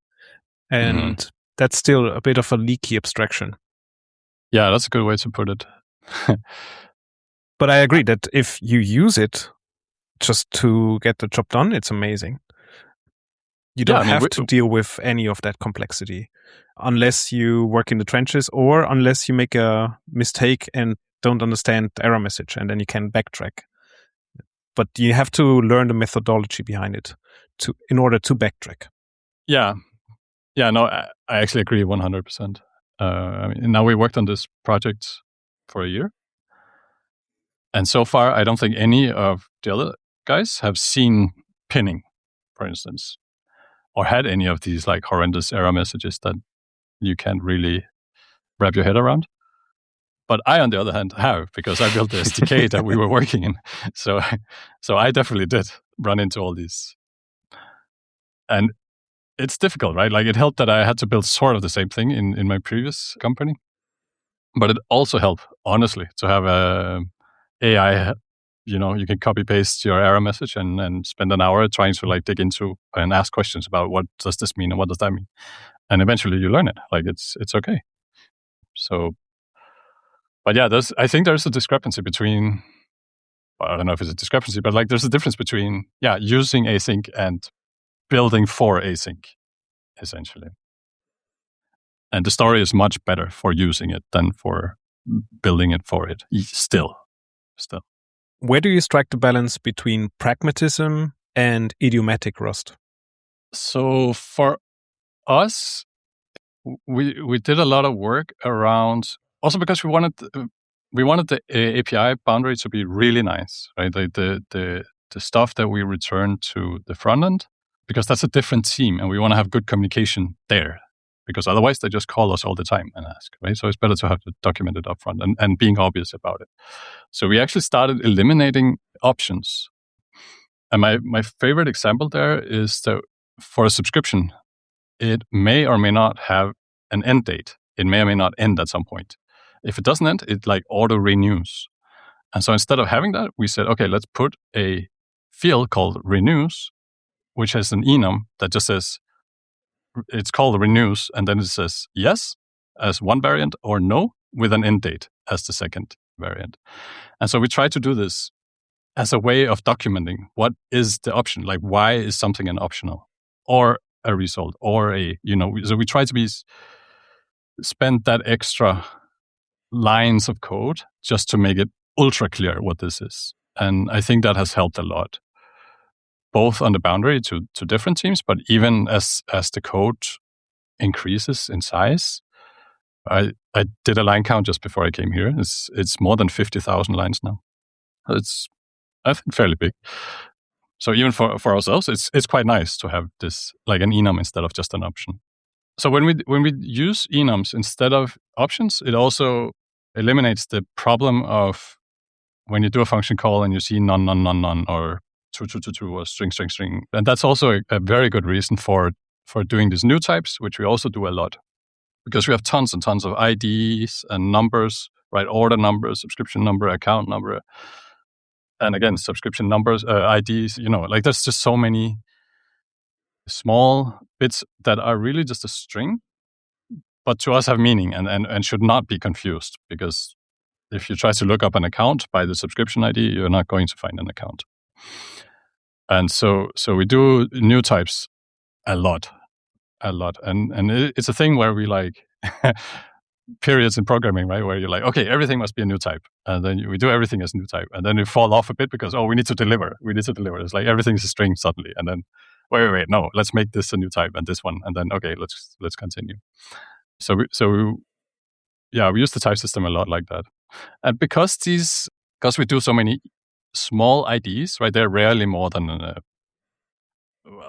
And that's still a bit of a leaky abstraction. Yeah, that's a good way to put it. But I agree that if you use it just to get the job done, it's amazing. You don't have to deal with any of that complexity unless you work in the trenches or unless you make a mistake and don't understand the error message, and then you can backtrack. But you have to learn the methodology behind it in order to backtrack. Yeah. Yeah, no, I actually agree 100%. Now we worked on this project for a year. And so far, I don't think any of the other guys have seen pinning, for instance, or had any of these like horrendous error messages that you can't really wrap your head around. But I, on the other hand, have, because I built the SDK that we were working in. So I definitely did run into all these. And it's difficult, right? Like, it helped that I had to build sort of the same thing in my previous company. But it also helped, honestly, to have a AI, you can copy paste your error message and spend an hour trying to like dig into and ask questions about what does this mean and what does that mean? And eventually you learn it. Like, it's okay. So, but yeah, I think there's a discrepancy between, I don't know if it's a discrepancy, but like there's a difference between, using async and building for async, essentially. And the story is much better for using it than for building it for it. Still. Where do you strike the balance between pragmatism and idiomatic Rust? So for us, we did a lot of work around, also because we wanted the API boundary to be really nice, right? The stuff that we return to the front end, because that's a different team and we want to have good communication there, because otherwise they just call us all the time and ask, right? So it's better to have it documented up front and being obvious about it. So we actually started eliminating options. And my favorite example there is that for a subscription, it may or may not have an end date. It may or may not end at some point. If it doesn't end, it like auto renews. And so instead of having that, we said, okay, let's put a field called renews, which has an enum that just says, it's called renews, and then it says yes as one variant or no with an end date as the second variant. And so we try to do this as a way of documenting what is the option, like why is something an optional or a result or so we try to spend that extra lines of code just to make it ultra clear what this is. And I think that has helped a lot, both on the boundary to different teams, but even as the code increases in size, I did a line count just before I came here. It's more than 50,000 lines now. It's, I think, fairly big. So even for ourselves, it's quite nice to have this like an enum instead of just an option. So when we use enums instead of options, it also eliminates the problem of when you do a function call and you see none, none, none, none, or true, true, true, true, or string, string, string. And that's also a very good reason for doing these new types, which we also do a lot. Because we have tons and tons of IDs and numbers, right? Order number, subscription number, account number. And again, subscription numbers, IDs, like there's just so many small bits that are really just a string, but to us have meaning and should not be confused, because if you try to look up an account by the subscription ID, you're not going to find an account. And so we do new types a lot. And it's a thing where we like periods in programming, right? Where you're like, okay, everything must be a new type. And then we do everything as new type. And then we fall off a bit because, we need to deliver. It's like everything's a string suddenly. And then, wait, no, let's make this a new type and this one. And then, okay, let's continue. So we use the type system a lot like that. And because we do so many small IDs, right? They're rarely more than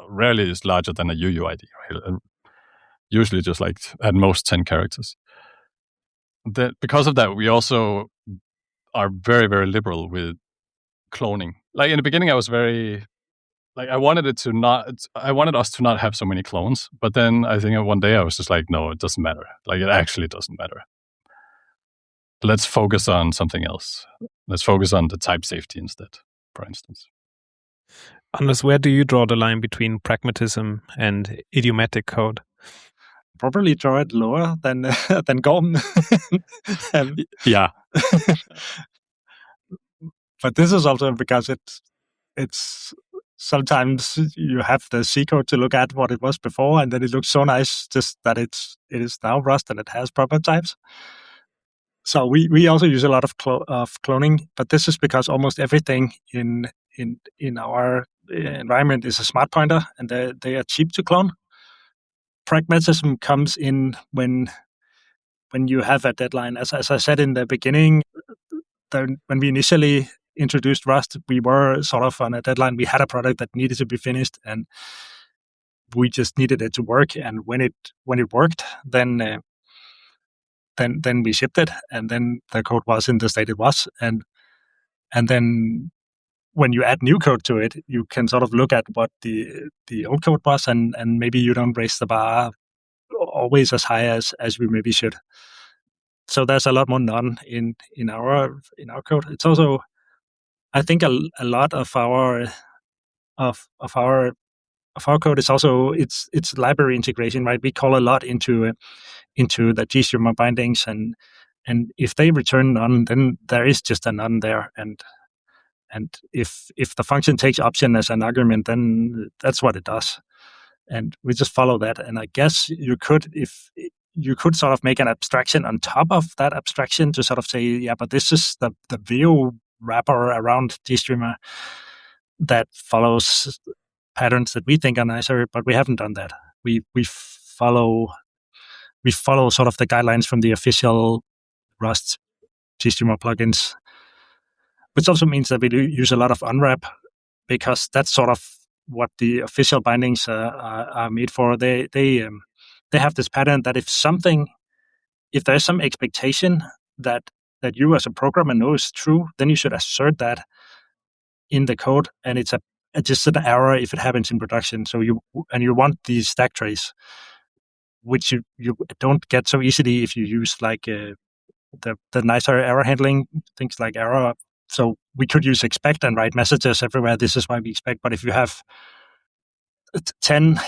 rarely is larger than a UUID, right? Usually just like at most 10 characters. Because of that, we also are very, very liberal with cloning. Like in the beginning, I was very I wanted us to not have so many clones. But then I think one day I was just like, no, it doesn't matter. Like it actually doesn't matter. Let's focus on something else. Let's focus on the type safety instead, for instance. Anders, where do you draw the line between pragmatism and idiomatic code? Probably draw it lower than Gorm. Yeah. But this is also because it's sometimes you have the C code to look at what it was before, and then it looks so nice just that it is now Rust and it has proper types. So we also use a lot of cloning, but this is because almost everything in our environment is a smart pointer, and they are cheap to clone. Pragmatism comes in when you have a deadline. As I said in the beginning, when we initially introduced Rust, we were sort of on a deadline. We had a product that needed to be finished, and we just needed it to work. And when it worked, then we shipped it, and then the code was in the state it was. And then when you add new code to it, you can sort of look at what the old code was, and maybe you don't raise the bar always as high as we maybe should. So there's a lot more none in our code. It's also, I think, a lot of our code is also it's library integration, right? We call a lot into the GStreamer bindings, and if they return none, then there is just a none there, and if the function takes option as an argument, then that's what it does, and we just follow that. And I guess you could sort of make an abstraction on top of that abstraction to sort of say, yeah, but this is the view wrapper around GStreamer that follows patterns that we think are nicer, but we haven't done that. We follow sort of the guidelines from the official Rust GStreamer plugins, which also means that we do use a lot of unwrap, because that's sort of what the official bindings are made for. They have this pattern that if there's some expectation that you as a programmer know is true, then you should assert that in the code, and it's just an error if it happens in production. So you want these stack trace, which you don't get so easily if you use like the nicer error handling, things like error. So we could use expect and write messages everywhere. This is why we expect. But if you have 10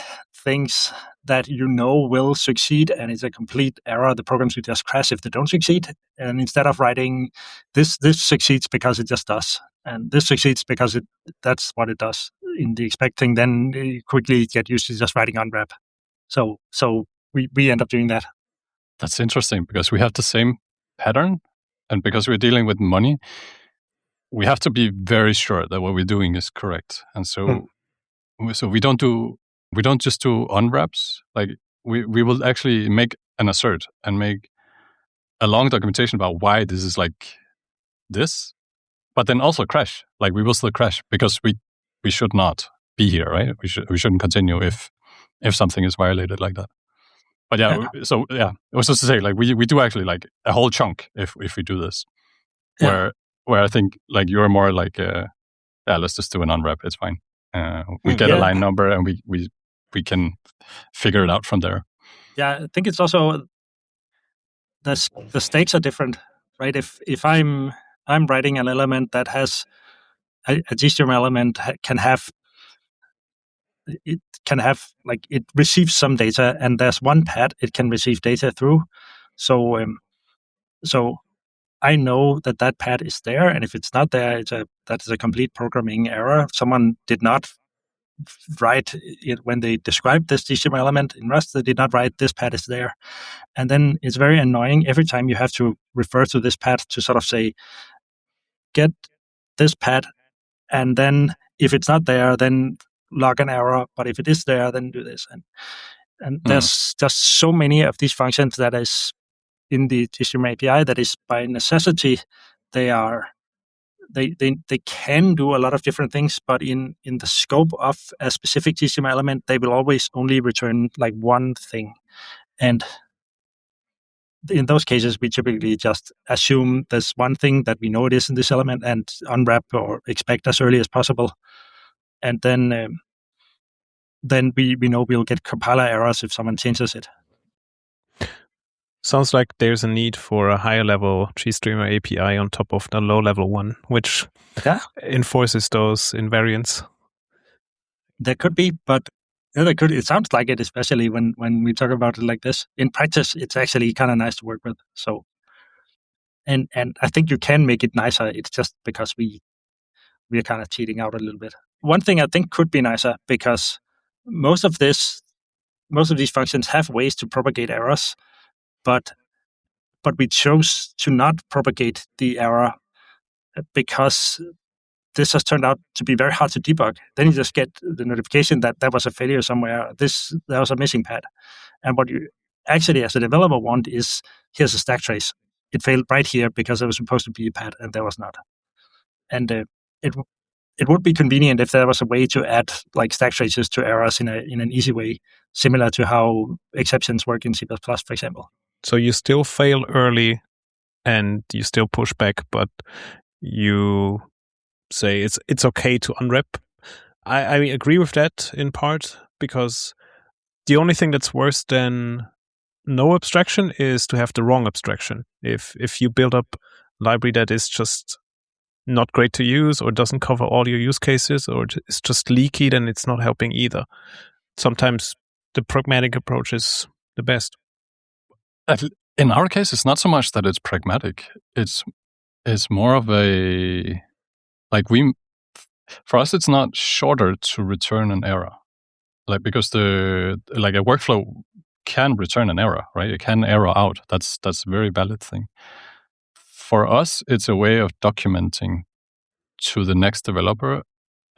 things that you know will succeed and it's a complete error, the programs will just crash if they don't succeed. And instead of writing this succeeds because it just does, and this succeeds because that's what it does in the expecting, then you quickly get used to just writing unwrap. So we end up doing that. That's interesting, because we have the same pattern, and because we're dealing with money, we have to be very sure that what we're doing is correct. And so we don't just do unwraps. Like we will actually make an assert and make a long documentation about why this is like this, but then also crash. Like we will still crash because we should not be here, right? We shouldn't continue if something is violated like that. But yeah, so yeah, it was just to say, like we do actually like a whole chunk if we do this, where I think like you're more like let's just do an unwrap. It's fine. We get a line number and we can figure it out from there. Yeah, I think it's also the stakes are different, right? If I'm writing an element that has a GStream element can have like it receives some data, and there's one pad it can receive data through. So I know that pad is there, and if it's not there, that is a complete programming error. Someone did not write it when they described this GStream element in Rust. They did not write this pad is there, and then it's very annoying every time you have to refer to this pad to sort of say, get this pad, and then if it's not there, then log an error. But if it is there, then do this. And there's just so many of these functions that is in the GStream API that is by necessity they can do a lot of different things, but in the scope of a specific GStream element, they will always only return like one thing. And in those cases, we typically just assume there's one thing that we know it is in this element and unwrap or expect as early as possible. And then we know we'll get compiler errors if someone changes it. Sounds like there's a need for a higher level GStreamer API on top of the low level one, which enforces those invariants. There could be, but it sounds like it, especially when we talk about it like this. In practice, it's actually kind of nice to work with. So, and I think you can make it nicer. It's just because we are kind of cheating out a little bit. One thing I think could be nicer, because most of these functions have ways to propagate errors, but we chose to not propagate the error because this has turned out to be very hard to debug. Then you just get the notification that there was a failure somewhere. There was a missing pad. And what you actually, as a developer, want is, here's a stack trace. It failed right here because there was supposed to be a pad and there was not. And it would be convenient if there was a way to add like stack traces to errors in an easy way, similar to how exceptions work in C++, for example. So you still fail early and you still push back, but you say it's okay to unwrap. I agree with that in part, because the only thing that's worse than no abstraction is to have the wrong abstraction. If you build up a library that is just not great to use or doesn't cover all your use cases or it's just leaky, then it's not helping either. Sometimes the pragmatic approach is the best. In our case, it's not so much that it's pragmatic. It's more of a, like for us, it's not shorter to return an error. Like, because a workflow can return an error, right? It can error out. That's a very valid thing. For us, it's a way of documenting to the next developer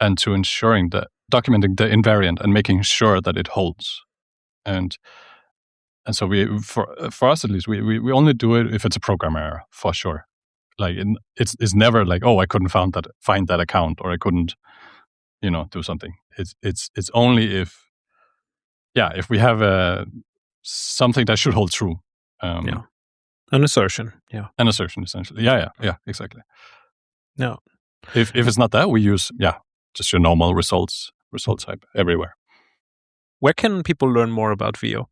and to ensuring that documenting the invariant and making sure that it holds. And so for us at least, we only do it if it's a program error, for sure. Like it's never like, oh, I couldn't find that account, or I couldn't, do something. It's only if we have something that should hold true. An assertion. Yeah. An assertion, essentially. Yeah, exactly. No. If it's not that, we use just your normal result type everywhere. Where can people learn more about Veo?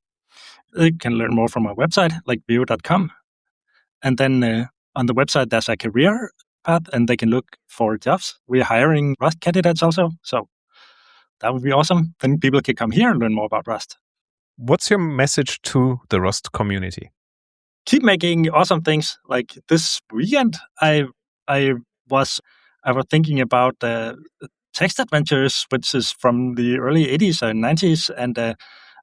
They can learn more from our website, like veo.com. And then on the website, there's a career path, and they can look for jobs. We're hiring Rust candidates also. So that would be awesome. Then people can come here and learn more about Rust. What's your message to the Rust community? Keep making awesome things. Like this weekend, I was thinking about text adventures, which is from the early 80s and 90s. And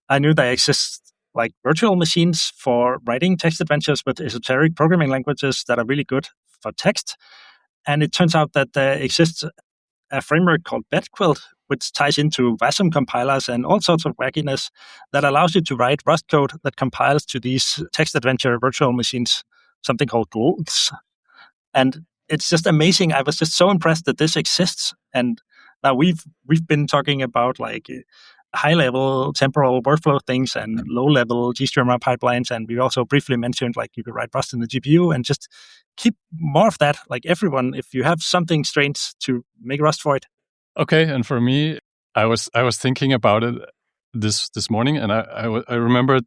I knew there exist like virtual machines for writing text adventures with esoteric programming languages that are really good for text. And it turns out that there exists a framework called Bedquilt, which ties into Wasm compilers and all sorts of wackiness that allows you to write Rust code that compiles to these text adventure virtual machines. something called GLOS. And it's just amazing. I was just so impressed that this exists. And now we've been talking about like high-level temporal workflow things and low-level GStreamer pipelines, and we also briefly mentioned like you could write Rust in the GPU and just keep more of that. Like everyone, if you have something strange, to make Rust for it. Okay, and for me, I was thinking about it this morning, and I remembered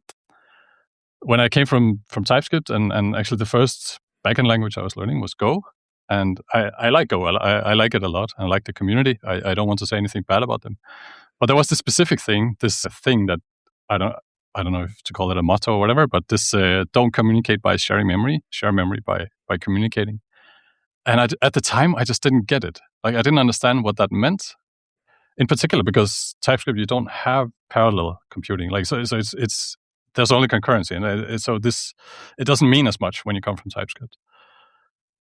when I came from TypeScript, and actually the first backend language I was learning was Go, and I like Go. I like it a lot. I like the community. I don't want to say anything bad about them. But there was this specific thing, that I don't know if to call it a motto or whatever, but this don't communicate by sharing memory, share memory by communicating. And at the time, I just didn't get it. Like, I didn't understand what that meant, in particular because TypeScript, you don't have parallel computing. Like, so it's there's only concurrency, and it doesn't mean as much when you come from TypeScript.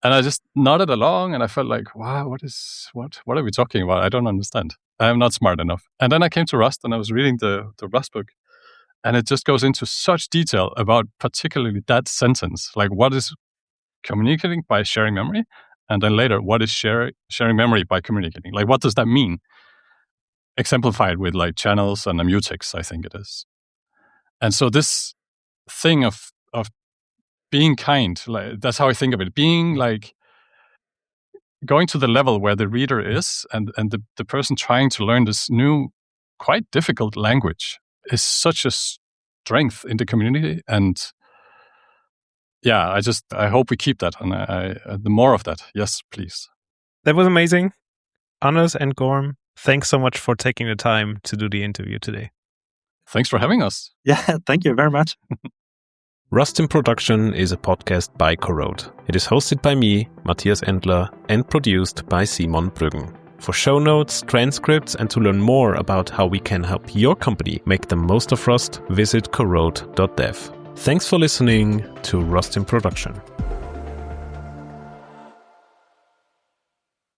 And I just nodded along, and I felt like, wow, what are we talking about? I don't understand. I am not smart enough. And then I came to Rust, and I was reading the Rust book, and it just goes into such detail about particularly that sentence, like what is communicating by sharing memory, and then later, what is sharing memory by communicating? Like, what does that mean? Exemplified with like channels and a mutex, I think it is. And so this thing of being kind, like, that's how I think of it. Being like going to the level where the reader is, and the person trying to learn this new, quite difficult language is such a strength in the community. And yeah, I hope we keep that, and the more of that, yes, please. That was amazing. Anders and Gorm, thanks so much for taking the time to do the interview today. Thanks for having us. Yeah, thank you very much. Rust in Production is a podcast by Corrode. It is hosted by me, Matthias Endler, and produced by Simon Brüggen. For show notes, transcripts, and to learn more about how we can help your company make the most of Rust, visit corrode.dev. Thanks for listening to Rust in Production.